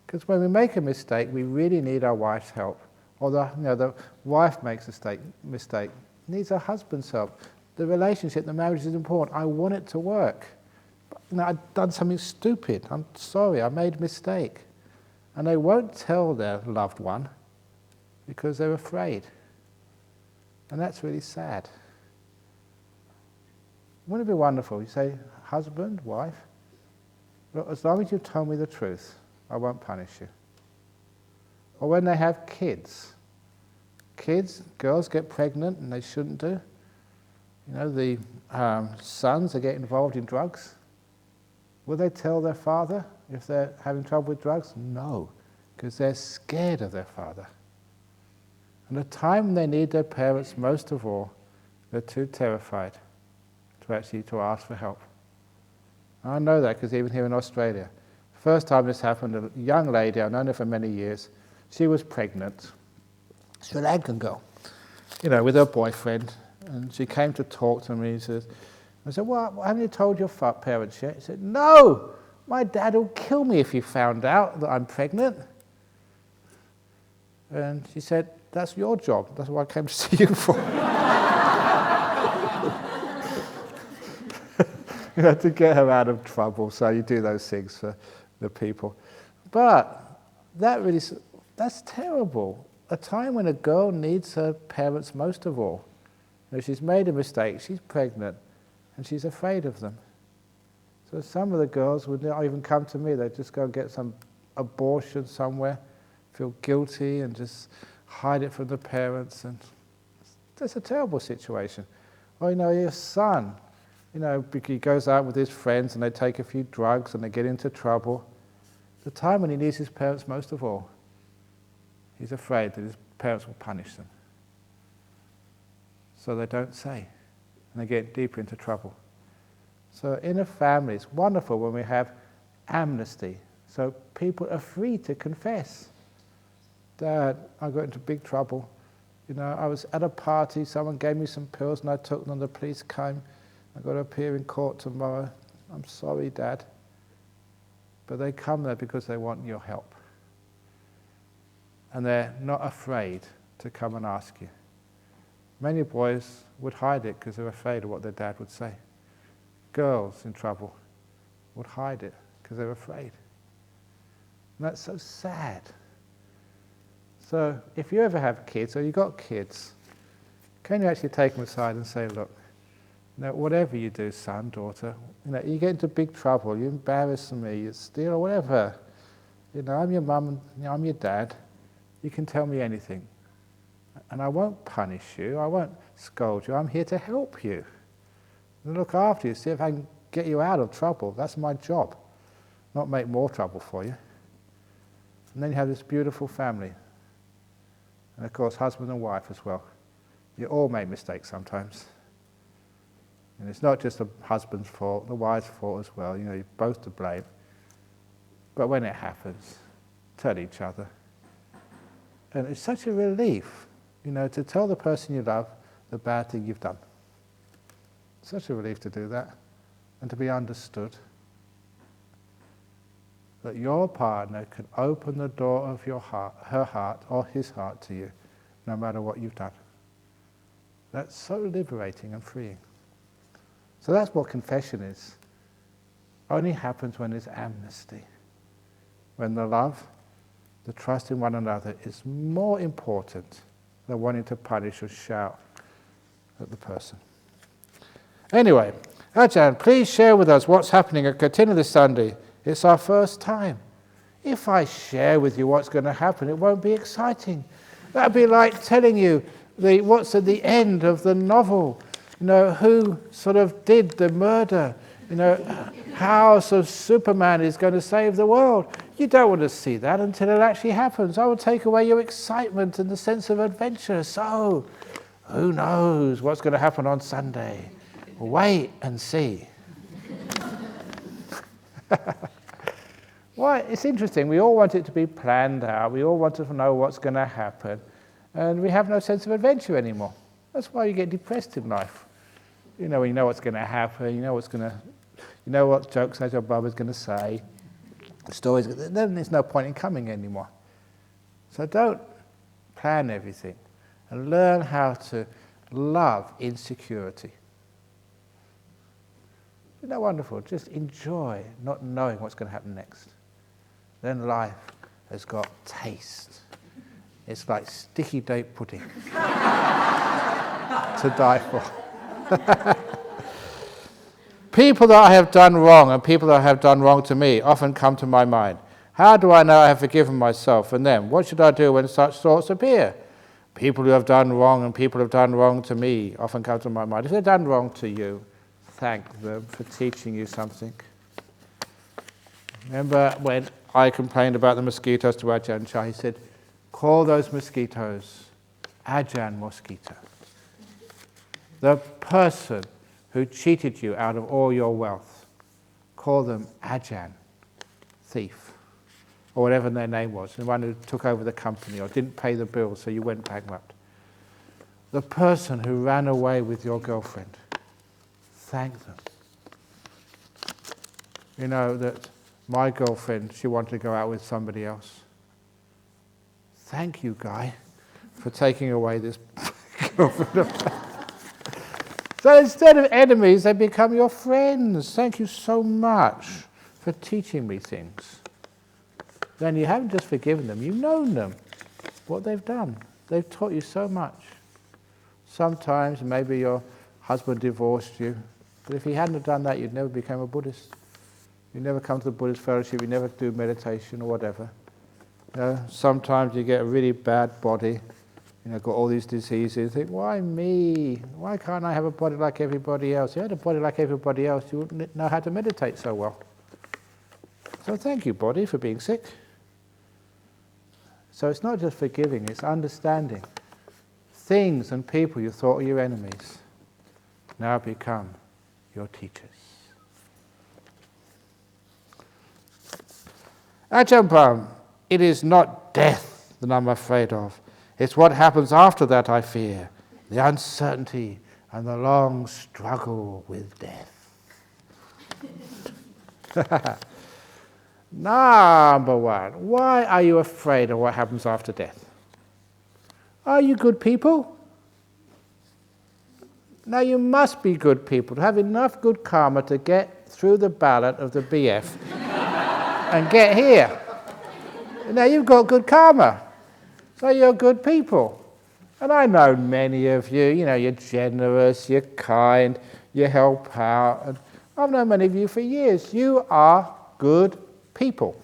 Because when we make a mistake, we really need our wife's help. Or the wife makes a mistake, needs her husband's help. The relationship, the marriage is important. I want it to work. But, I've done something stupid. I'm sorry, I made a mistake. And they won't tell their loved one because they're afraid. And that's really sad. Wouldn't it be wonderful? You say, husband, wife, look, as long as you tell me the truth, I won't punish you. Or when they have kids, girls get pregnant and they shouldn't do. The sons that get involved in drugs, will they tell their father if they're having trouble with drugs? No, because they're scared of their father. And the time when they need their parents most of all, they're too terrified to ask for help. I know that because even here in Australia, first time this happened, a young lady, I've known her for many years, she was pregnant, Sri Lankan girl, with her boyfriend, and she came to talk to me. She says, I said, well, haven't you told your parents yet? He said, no, my dad will kill me if he found out that I'm pregnant. And she said, that's your job. That's what I came to see you for. You know, to get her out of trouble. So you do those things for the people. But that's terrible. A time when a girl needs her parents most of all. You know, she's made a mistake, she's pregnant, and she's afraid of them. So some of the girls would not even come to me. They'd just go and get some abortion somewhere, feel guilty, and just hide it from the parents. And that's a terrible situation. Or, you know, your son, you know, he goes out with his friends and they take a few drugs and they get into trouble. The time when he needs his parents most of all, he's afraid that his parents will punish them. So they don't say, and they get deeper into trouble. So in a family, it's wonderful when we have amnesty. So people are free to confess. Dad, I got into big trouble. You know, I was at a party, someone gave me some pills and I took them, the police came. I've got to appear in court tomorrow. I'm sorry, Dad. But they come there because they want your help. And they're not afraid to come and ask you. Many boys would hide it because they're afraid of what their dad would say. Girls in trouble would hide it because they're afraid. And that's so sad. So if you ever have kids, or you've got kids, can you actually take them aside and say, look, you know, whatever you do, son, daughter, you know, you get into big trouble, you embarrass me, you steal, or whatever. You know, I'm your mum, and you know, I'm your dad. You can tell me anything. And I won't punish you, I won't scold you, I'm here to help you. And look after you, see if I can get you out of trouble. That's my job, not make more trouble for you. And then you have this beautiful family. And of course, husband and wife as well. You all make mistakes sometimes. And it's not just the husband's fault, the wife's fault as well. You know, you're both to blame. But when it happens, tell each other. And it's such a relief, you know, to tell the person you love the bad thing you've done. Such a relief to do that, and to be understood. That your partner can open the door of your heart, her heart, or his heart to you, no matter what you've done. That's so liberating and freeing. So that's what confession is. Only happens when there's amnesty. When the love, the trust in one another is more important than wanting to punish or shout at the person. Anyway, Ajahn, please share with us what's happening at Katina this Sunday. It's our first time. If I share with you what's going to happen, it won't be exciting. That'd be like telling you what's at the end of the novel. You know, who sort of did the murder. You know, how sort of Superman is going to save the world. You don't want to see that until it actually happens. I will take away your excitement and the sense of adventure. So, who knows what's going to happen on Sunday? Wait and see. Well, it's interesting. We all want it to be planned out. We all want to know what's going to happen. And we have no sense of adventure anymore. That's why you get depressed in life. You know, you know what's going to happen. You know what jokes Ajahn Braham's going to say. The stories. Then there's no point in coming anymore. So don't plan everything, and learn how to love insecurity. Isn't that wonderful? Just enjoy not knowing what's going to happen next. Then life has got taste. It's like sticky date pudding to die for. People that I have done wrong and people that have done wrong to me often come to my mind. How do I know I have forgiven myself and them? What should I do when such thoughts appear? People who have done wrong and people who have done wrong to me often come to my mind. If they've done wrong to you, thank them for teaching you something. Remember when I complained about the mosquitoes to Ajahn Chah, he said, call those mosquitoes Ajahn mosquito. The person who cheated you out of all your wealth, call them Ajahn, thief, or whatever their name was, the one who took over the company or didn't pay the bills so you went bankrupt. The person who ran away with your girlfriend, thank them. You know that my girlfriend, she wanted to go out with somebody else. Thank you, guy, for taking away this girlfriend of mine. So instead of enemies, they become your friends. Thank you so much for teaching me things. Then you haven't just forgiven them, you've known them, what they've done. They've taught you so much. Sometimes maybe your husband divorced you, but if he hadn't have done that, you'd never become a Buddhist. You'd never come to the Buddhist fellowship, you'd never do meditation or whatever. You know, sometimes you get a really bad body, you know, got all these diseases, you think, why me? Why can't I have a body like everybody else? If you had a body like everybody else, you wouldn't know how to meditate so well. So thank you, body, for being sick. So it's not just forgiving, it's understanding. Things and people you thought were your enemies now become your teachers. Ajahn Brahm, it is not death that I'm afraid of. It's what happens after that I fear. The uncertainty and the long struggle with death. Number one, why are you afraid of what happens after death? Are you good people? Now you must be good people to have enough good karma to get through the ballot of the BF and get here. Now you've got good karma, so you're good people. And I know many of you, you know, you're generous, you're kind, you help out. And I've known many of you for years. You are good people.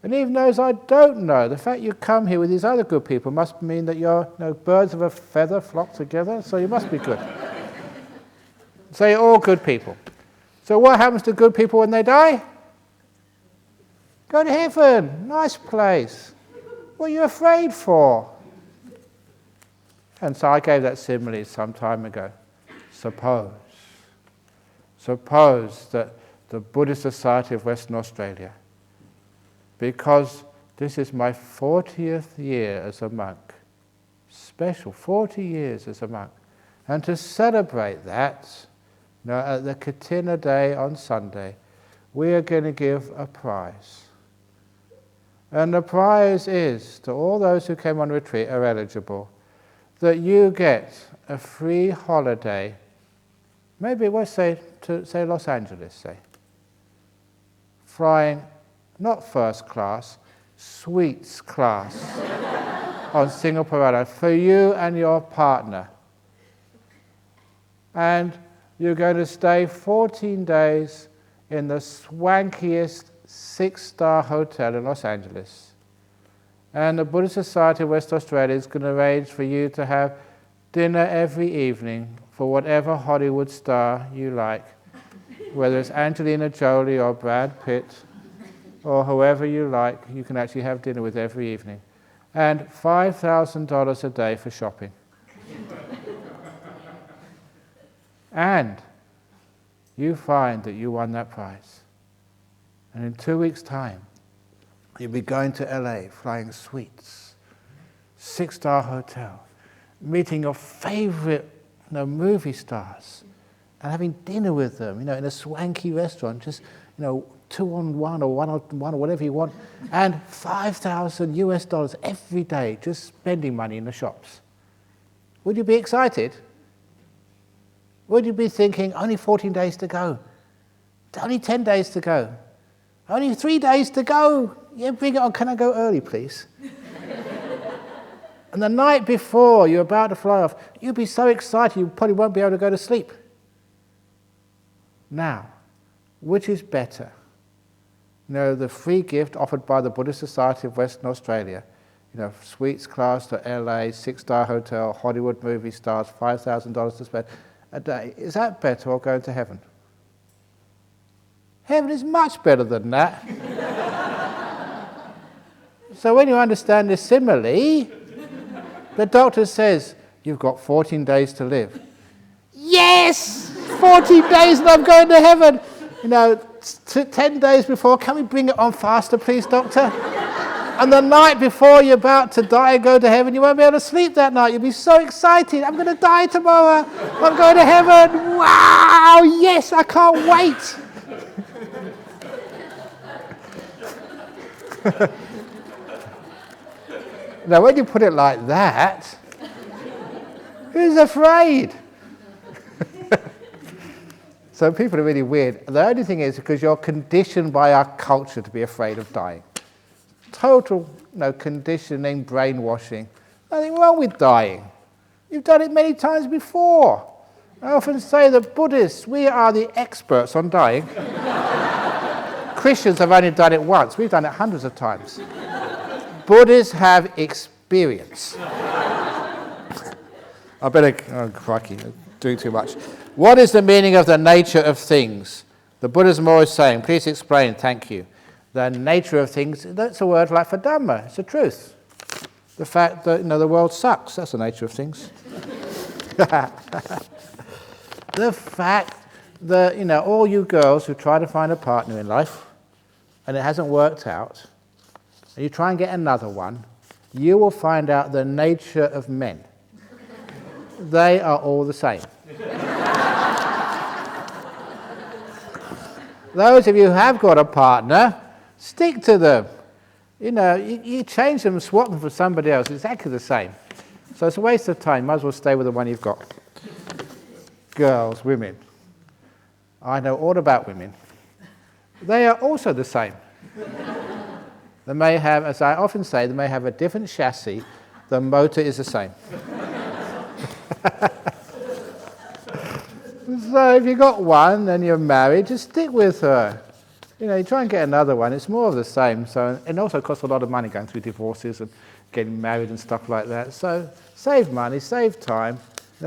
And even those I don't know, the fact you come here with these other good people must mean that you're, you know, birds of a feather flock together, so you must be good. So you're all good people. So what happens to good people when they die? Go to heaven, nice place. What are you afraid for? And so I gave that simile some time ago. Suppose that the Buddhist Society of Western Australia, because this is my 40th year as a monk, special 40 years as a monk, and to celebrate that, you know, at the Katina Day on Sunday, we are going to give a prize. And the prize is, to all those who came on retreat are eligible, that you get a free holiday, maybe we'll say to Los Angeles, say, flying not first class, suites class on Singapore Airlines for you and your partner. And you're going to stay 14 days in the swankiest 6-star hotel in Los Angeles. And the Buddhist Society of West Australia is going to arrange for you to have dinner every evening for whatever Hollywood star you like, whether it's Angelina Jolie or Brad Pitt or whoever you like, you can actually have dinner with every evening. And $5,000 a day for shopping. And you find that you won that prize. And in 2 weeks' time, you'll be going to LA, flying suites, 6-star hotel, meeting your favorite, you know, movie stars, and having dinner with them, you know, in a swanky restaurant, just, you know, 2 on 1 or 1 on 1 or whatever you want, and $5,000 US every day, just spending money in the shops. Would you be excited? Would you be thinking, only 14 days to go, only 10 days to go, only 3 days to go? Yeah, bring it on. Can I go early, please? And the night before you're about to fly off, you'll be so excited you probably won't be able to go to sleep. Now, which is better? You know, the free gift offered by the Buddhist Society of Western Australia, you know, suites class to LA, 6-star hotel, Hollywood movie stars, $5,000 to spend a day. Is that better or going to heaven? Heaven is much better than that. So when you understand this simile, the doctor says, you've got 14 days to live. Yes! 14 days and I'm going to heaven! You know, 10 days before, can we bring it on faster, please, doctor? And the night before you're about to die and go to heaven, you won't be able to sleep that night. You'll be so excited. I'm going to die tomorrow. I'm going to heaven. Wow, yes, I can't wait. Now, when you put it like that, who's afraid? So people are really weird. The only thing is because you're conditioned by our culture to be afraid of dying. Total conditioning, brainwashing. Nothing wrong with dying. You've done it many times before. I often say that Buddhists, we are the experts on dying. Christians have only done it once. We've done it hundreds of times. Buddhists have experience. I better, oh crikey, I'm doing too much. What is the meaning of the nature of things? The Buddhism always saying, please explain, thank you. The nature of things, that's a word like for Dhamma, it's the truth. The fact that, the world sucks, that's the nature of things. The fact that, all you girls who try to find a partner in life, and it hasn't worked out, and you try and get another one, you will find out the nature of men. They are all the same. Those of you who have got a partner, stick to them. You change them and swap them for somebody else, it's exactly the same. So it's a waste of time, might as well stay with the one you've got. Girls, women. I know all about women. They are also the same. They may have, as I often say, they may have a different chassis, the motor is the same. So if you've got one and you're married, just stick with her. You try and get another one, it's more of the same. So, and also costs a lot of money going through divorces and getting married and stuff like that. So save money, save time,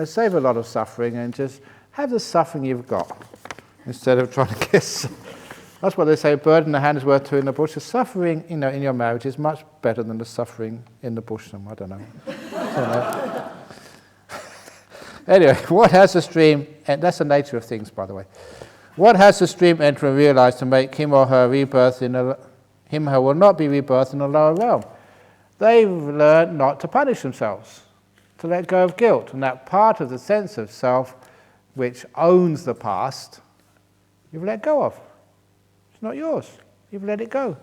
save a lot of suffering, and just have the suffering you've got instead of trying to get. That's what they say, a bird in the hand is worth two in the bush. The suffering, in your marriage is much better than the suffering in the bush. I don't know. Anyway, what has the stream, and that's the nature of things, by the way. What has the stream enterer realized to make him or her rebirth him or her will not be rebirthed in a lower realm? They've learned not to punish themselves, to let go of guilt, and that part of the sense of self which owns the past, you've let go of. It's not yours. You've let it go.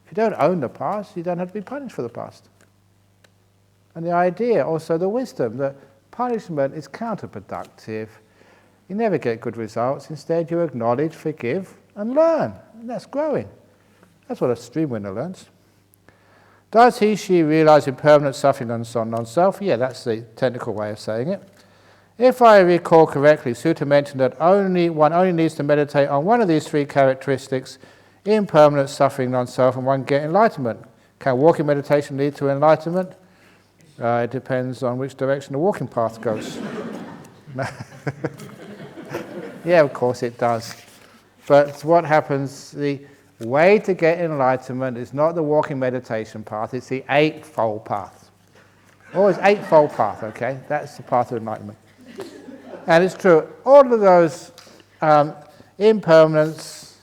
If you don't own the past, you don't have to be punished for the past. And the idea, also the wisdom, that punishment is counterproductive. You never get good results. Instead, you acknowledge, forgive, and learn. And that's growing. That's what a stream winner learns. Does she realize impermanent suffering on non-self? Yeah, that's the technical way of saying it. If I recall correctly, Sutta mentioned that one only needs to meditate on one of these three characteristics, impermanent suffering non-self, and one get enlightenment. Can walking meditation lead to enlightenment? It depends on which direction the walking path goes. Yeah, of course it does. But what happens, the way to get enlightenment is not the walking meditation path, it's the eightfold path. Always eightfold path, okay? That's the path of enlightenment. And it's true, all of those impermanence,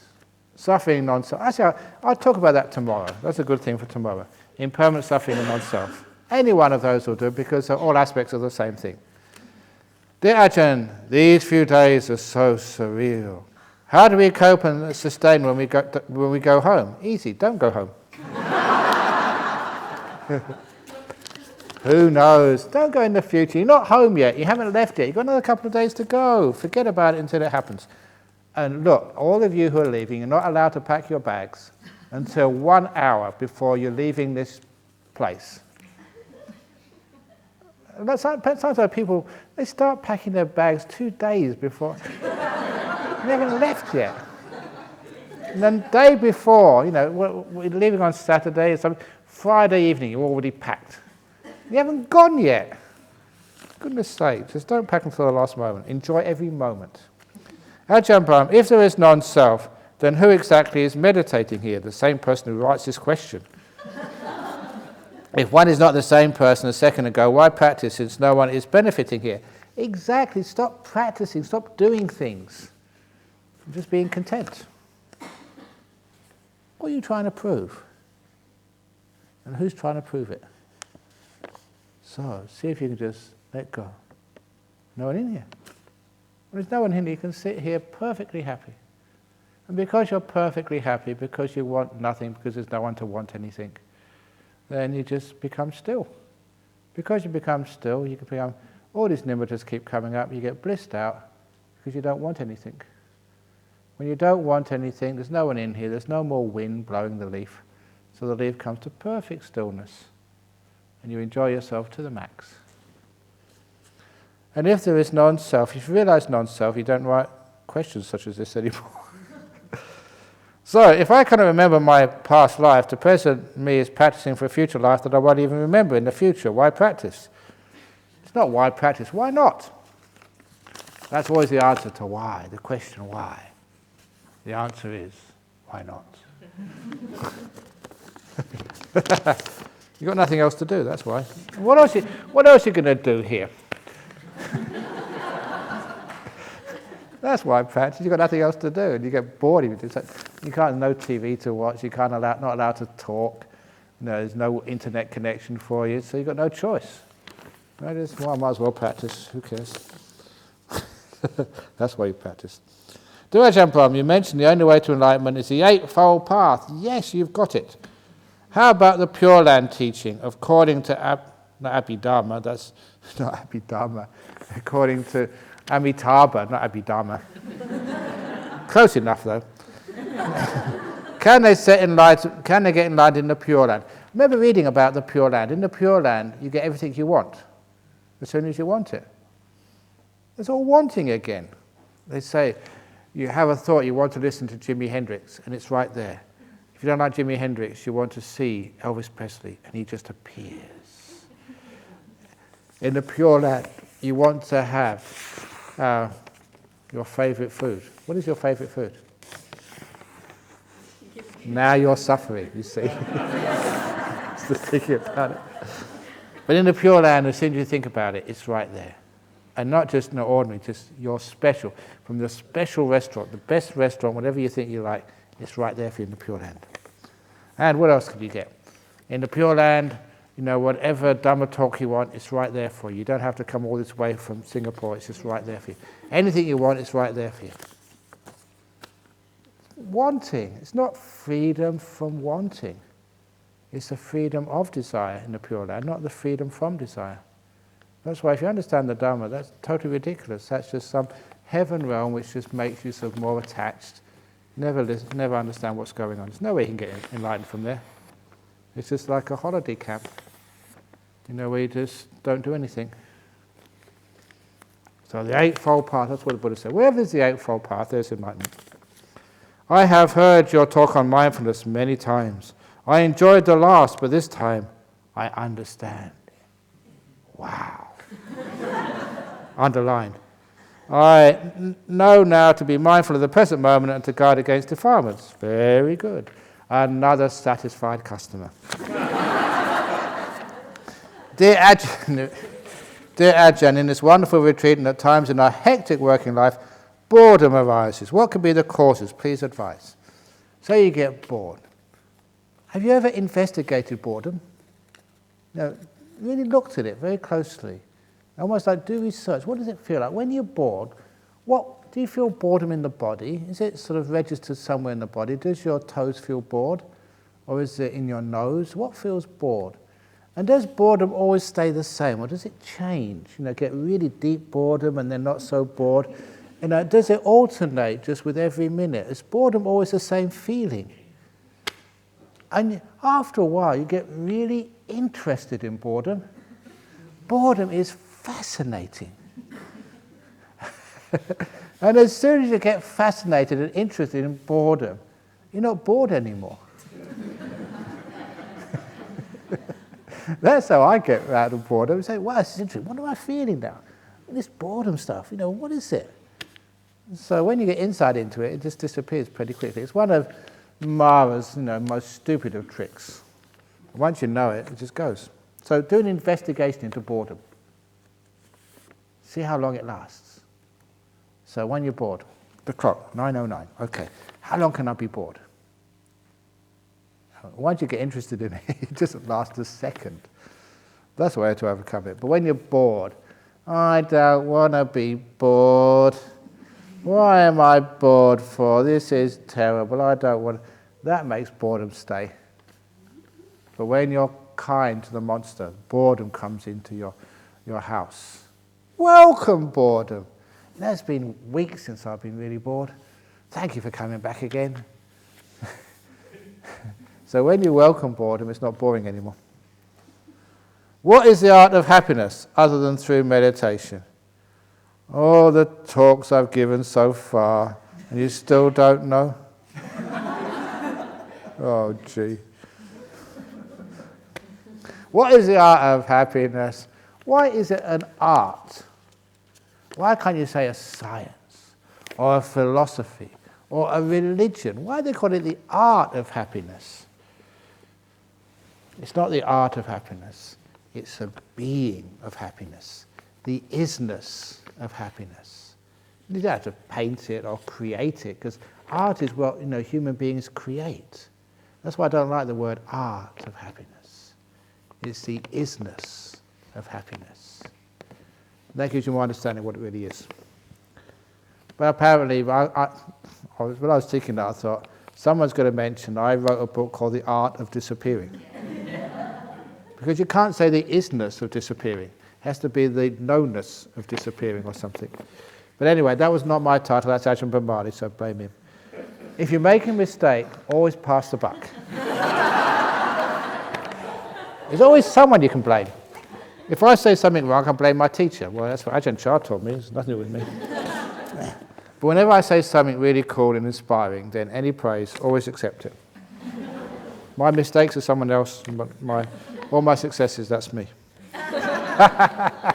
suffering, non-self. Actually, I'll talk about that tomorrow. That's a good thing for tomorrow. Impermanent suffering and non-self. Any one of those will do because they're all aspects of the same thing. Dear Ajahn, these few days are so surreal. How do we cope and sustain when we go home? Easy, don't go home. Who knows? Don't go in the future. You're not home yet. You haven't left yet. You've got another couple of days to go. Forget about it until it happens. And look, all of you who are leaving, you're not allowed to pack your bags until 1 hour before you're leaving this place. Sometimes people, they start packing their bags 2 days before. They haven't left yet. And then the day before, we're leaving on Saturday, it's Friday evening, you're already packed. You haven't gone yet. Goodness sake, just don't pack until the last moment. Enjoy every moment. Ajahn Brahm, if there is non-self, then who exactly is meditating here? The same person who writes this question. If one is not the same person a second ago, why practice since no one is benefiting here? Exactly, stop practicing, stop doing things. Just being content. What are you trying to prove? And who's trying to prove it? So, see if you can just let go. No one in here. When there's no one in here, you can sit here perfectly happy. And because you're perfectly happy, because you want nothing, because there's no one to want anything, then you just become still. Because you become still, you can become, all these nimittas keep coming up, you get blissed out because you don't want anything. When you don't want anything, there's no one in here, there's no more wind blowing the leaf, so the leaf comes to perfect stillness, and you enjoy yourself to the max. And if there is non-self, if you realize non-self, you don't write questions such as this anymore. So, if I kind of remember my past life, the present me is practicing for a future life that I won't even remember in the future. Why practice? It's not why practice, why not? That's always the answer to why, the question why. The answer is, why not? You've got nothing else to do, that's why. What else are you going to do here? That's why I practice. You've got nothing else to do, and you get bored if you do so. You can't, no TV to watch, you can't not allowed to talk, there's no internet connection for you, so you've got no choice. Right? Well, I might as well practice, who cares? That's why you practice. Dear Ajahn Brahm, you mentioned the only way to enlightenment is the Eightfold Path. Yes, you've got it. How about the Pure Land teaching? According to Abhidharma, that's not Abhidharma, according to Amitabha, not Abhidharma. Close enough, though. Can they get enlightened in the Pure Land? Remember reading about the Pure Land. In the Pure Land, you get everything you want, as soon as you want it. It's all wanting again. They say, you have a thought, you want to listen to Jimi Hendrix, and it's right there. If you don't like Jimi Hendrix, you want to see Elvis Presley, and he just appears. In the Pure Land, you want to have your favourite food. What is your favourite food? Now you're suffering, you see. Just thinking about it. But in the Pure Land, as soon as you think about it, it's right there. And not just an ordinary, just your special. From the special restaurant, the best restaurant, whatever you think you like, it's right there for you in the Pure Land. And what else could you get? In the Pure Land, whatever Dhamma talk you want, it's right there for you. You don't have to come all this way from Singapore, it's just right there for you. Anything you want, it's right there for you. Wanting, it's not freedom from wanting. It's the freedom of desire in the Pure Land, not the freedom from desire. That's why if you understand the Dhamma, that's totally ridiculous. That's just some heaven realm which just makes you sort of more attached. Never understand what's going on. There's no way you can get enlightened from there. It's just like a holiday camp, where you just don't do anything. So the Eightfold Path, that's what the Buddha said. Wherever there's the Eightfold Path, there's enlightenment. I have heard your talk on mindfulness many times. I enjoyed the last, but this time I understand. Wow. Underlined. I know now to be mindful of the present moment and to guard against defilements. Very good. Another satisfied customer. Dear Ajahn, in this wonderful retreat and at times in our hectic working life, boredom arises. What could be the causes? Please advise. So you get bored. Have you ever investigated boredom? Really looked at it very closely. Almost like do research. What does it feel like? When you're bored, do you feel boredom in the body? Is it sort of registered somewhere in the body? Does your toes feel bored? Or is it in your nose? What feels bored? And does boredom always stay the same? Or does it change? Get really deep boredom and then not so bored? Does it alternate just with every minute? Is boredom always the same feeling? And after a while, you get really interested in boredom. Boredom is fascinating. And as soon as you get fascinated and interested in boredom, you're not bored anymore. That's how I get out of boredom. I say, wow, this is interesting. What am I feeling now? This boredom stuff, what is it? So when you get insight into it, it just disappears pretty quickly. It's one of Mara's, most stupid of tricks. Once you know it, it just goes. So do an investigation into boredom. See how long it lasts. So when you're bored, the clock, 9:09. Okay, how long can I be bored? Once you get interested in it, it doesn't last a second. That's the way to overcome it. But when you're bored, I don't want to be bored. Why am I bored for? This is terrible. I don't want. That makes boredom stay. But when you're kind to the monster, boredom comes into your house. Welcome, boredom. It's been weeks since I've been really bored. Thank you for coming back again. So when you welcome boredom, it's not boring anymore. What is the art of happiness other than through meditation? All the talks I've given so far, and you still don't know? Oh, gee. What is the art of happiness? Why is it an art? Why can't you say a science, or a philosophy, or a religion? Why do they call it the art of happiness? It's not the art of happiness. It's a being of happiness, the isness of happiness. You don't have to paint it or create it, because art is what human beings create. That's why I don't like the word art of happiness. It's the isness of happiness. That gives you more understanding of what it really is. But apparently, when I was thinking that, I thought, someone's going to mention I wrote a book called The Art of Disappearing. Because you can't say the isness of disappearing. It has to be the knownness of disappearing or something. But anyway, that was not my title, that's Ajahn Brahmali, so blame him. If you make a mistake, always pass the buck. There's always someone you can blame. If I say something wrong, I can blame my teacher. Well, that's what Ajahn Chah told me, it's nothing to do with me. But whenever I say something really cool and inspiring, then any praise, always accept it. My mistakes are someone else, but all my successes, that's me. I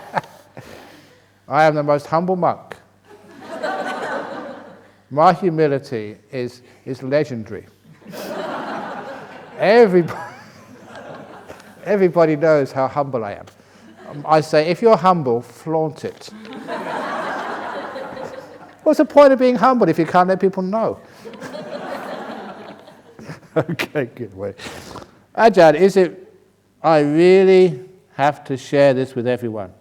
am the most humble monk. My humility is legendary. Everybody knows how humble I am. I say, if you're humble, flaunt it. What's the point of being humble if you can't let people know? Okay, good way. Ajahn, I really have to share this with everyone?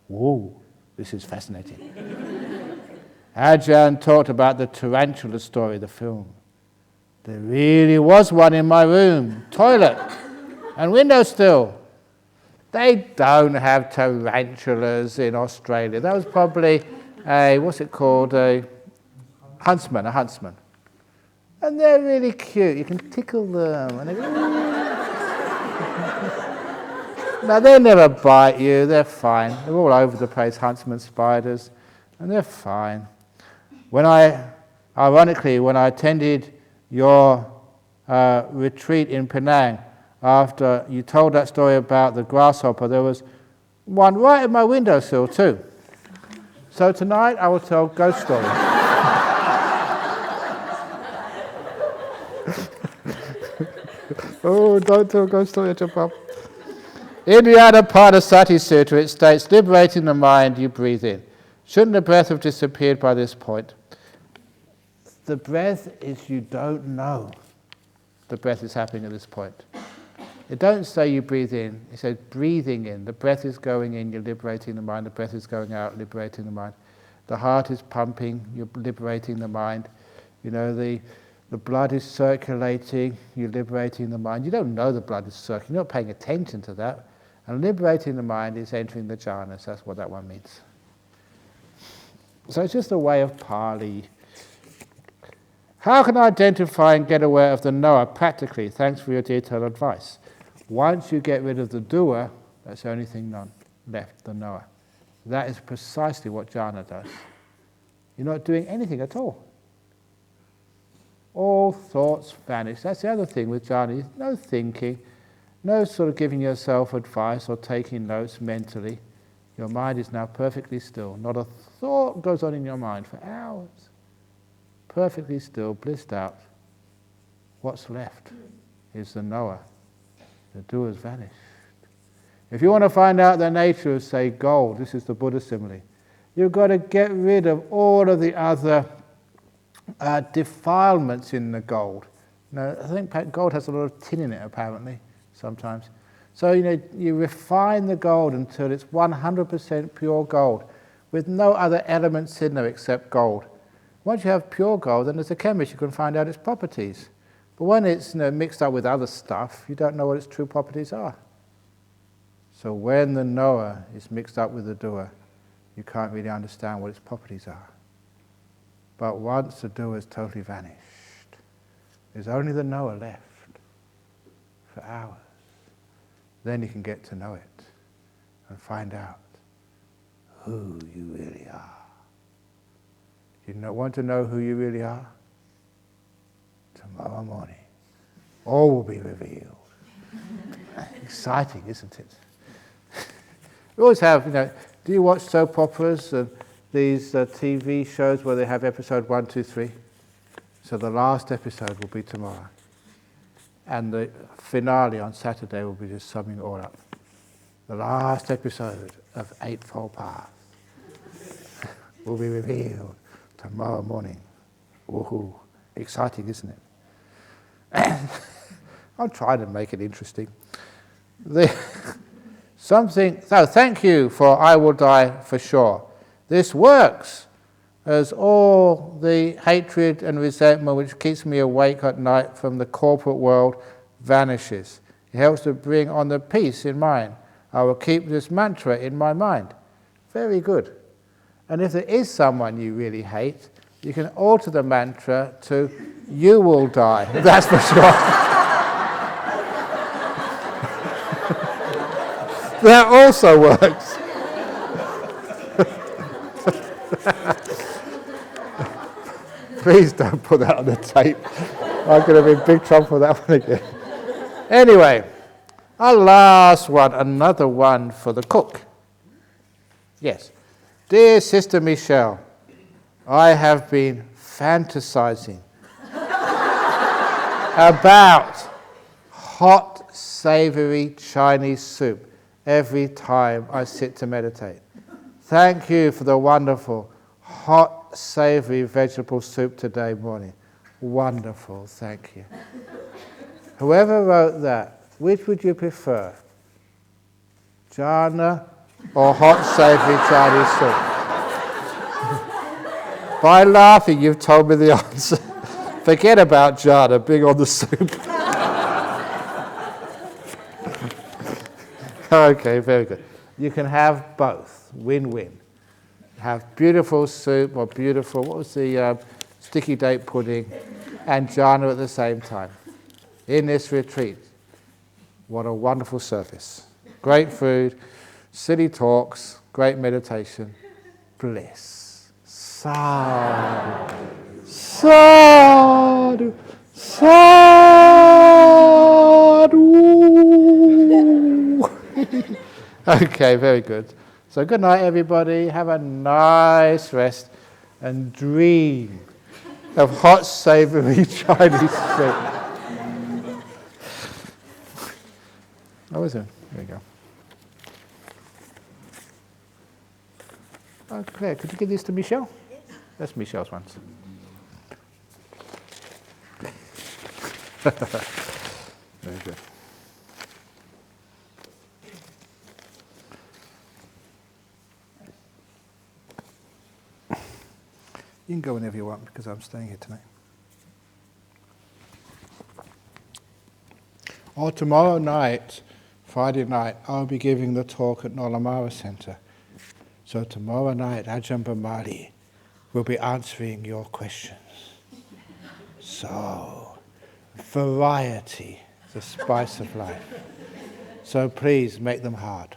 Whoa, this is fascinating. Ajahn talked about the tarantula story, the film. There really was one in my room, toilet, and window-sill. They don't have tarantulas in Australia. That was probably a huntsman. And they're really cute. You can tickle them. And now, they never bite you. They're fine. They're all over the place, huntsman spiders, and they're fine. Ironically, when I attended your retreat in Penang, after you told that story about the grasshopper, there was one right at my windowsill too. So tonight I will tell ghost stories. Oh, don't tell ghost stories, Ajahn. In the Anapanasati Sutra it states, liberating the mind, you breathe in. Shouldn't the breath have disappeared by this point? The breath is you don't know the breath is happening at this point. It don't say you breathe in, it says breathing in. The breath is going in, you're liberating the mind. The breath is going out, liberating the mind. The heart is pumping, you're liberating the mind. The blood is circulating, you're liberating the mind. You don't know the blood is circulating, you're not paying attention to that. And liberating the mind is entering the jhanas, that's what that one means. So it's just a way of Pali. How can I identify and get aware of the knower practically? Thanks for your detailed advice. Once you get rid of the doer, that's the only thing left, the knower. That is precisely what jhana does. You're not doing anything at all. All thoughts vanish. That's the other thing with jhana. No thinking, no sort of giving yourself advice or taking notes mentally. Your mind is now perfectly still. Not a thought goes on in your mind for hours. Perfectly still, blissed out. What's left is the knower. The doer's vanished. If you want to find out the nature of, say, gold, this is the Buddha simile, you've got to get rid of all of the other defilements in the gold. No, I think gold has a lot of tin in it, apparently, sometimes. So, you refine the gold until it's 100% pure gold, with no other elements in there except gold. Once you have pure gold, then as a chemist you can find out its properties. But when it's mixed up with other stuff, you don't know what its true properties are. So when the knower is mixed up with the doer, you can't really understand what its properties are. But once the doer has totally vanished, there's only the knower left for hours. Then you can get to know it and find out who you really are. You want to know who you really are? Tomorrow morning, all will be revealed. Exciting, isn't it? We always have, do you watch soap operas and these TV shows where they have episode 1, 2, 3? So the last episode will be tomorrow. And the finale on Saturday will be just summing it all up. The last episode of Eightfold Path will be revealed tomorrow morning. Woohoo! Exciting, isn't it? I'll try to make it interesting. So thank you for I will die for sure. This works as all the hatred and resentment which keeps me awake at night from the corporate world vanishes. It helps to bring on the peace in mind. I will keep this mantra in my mind. Very good. And if there is someone you really hate, you can alter the mantra to you will die. That's for sure. That also works. Please don't put that on the tape. I'm going to be in big trouble for that one again. Anyway, our last one, another one for the cook. Yes. Dear Sister Michelle, I have been fantasizing about hot, savory Chinese soup every time I sit to meditate. Thank you for the wonderful, hot, savory vegetable soup today morning. Wonderful, thank you. Whoever wrote that, which would you prefer? Jhana or hot, savory Chinese soup? By laughing, you've told me the answer. Forget about jhana, big on the soup. Okay, very good. You can have both, win-win. Have beautiful soup or beautiful, what was the sticky date pudding, and jhana at the same time. In this retreat, what a wonderful service. Great food, silly talks, great meditation, bliss. Sadhu, sadhu, sadhu. Okay, very good. So good night, everybody. Have a nice rest and dream of hot, savoury Chinese soup. Oh, is it? There you go. Oh, Claire, could you give this to Michelle? Yes. That's Michelle's ones. Very good. You can go whenever you want because I'm staying here tonight. Or tomorrow night, Friday night, I'll be giving the talk at Nolamara Center. So tomorrow night, Ajahn Brahmali will be answering your questions. So, variety, the spice of life. So please make them hard.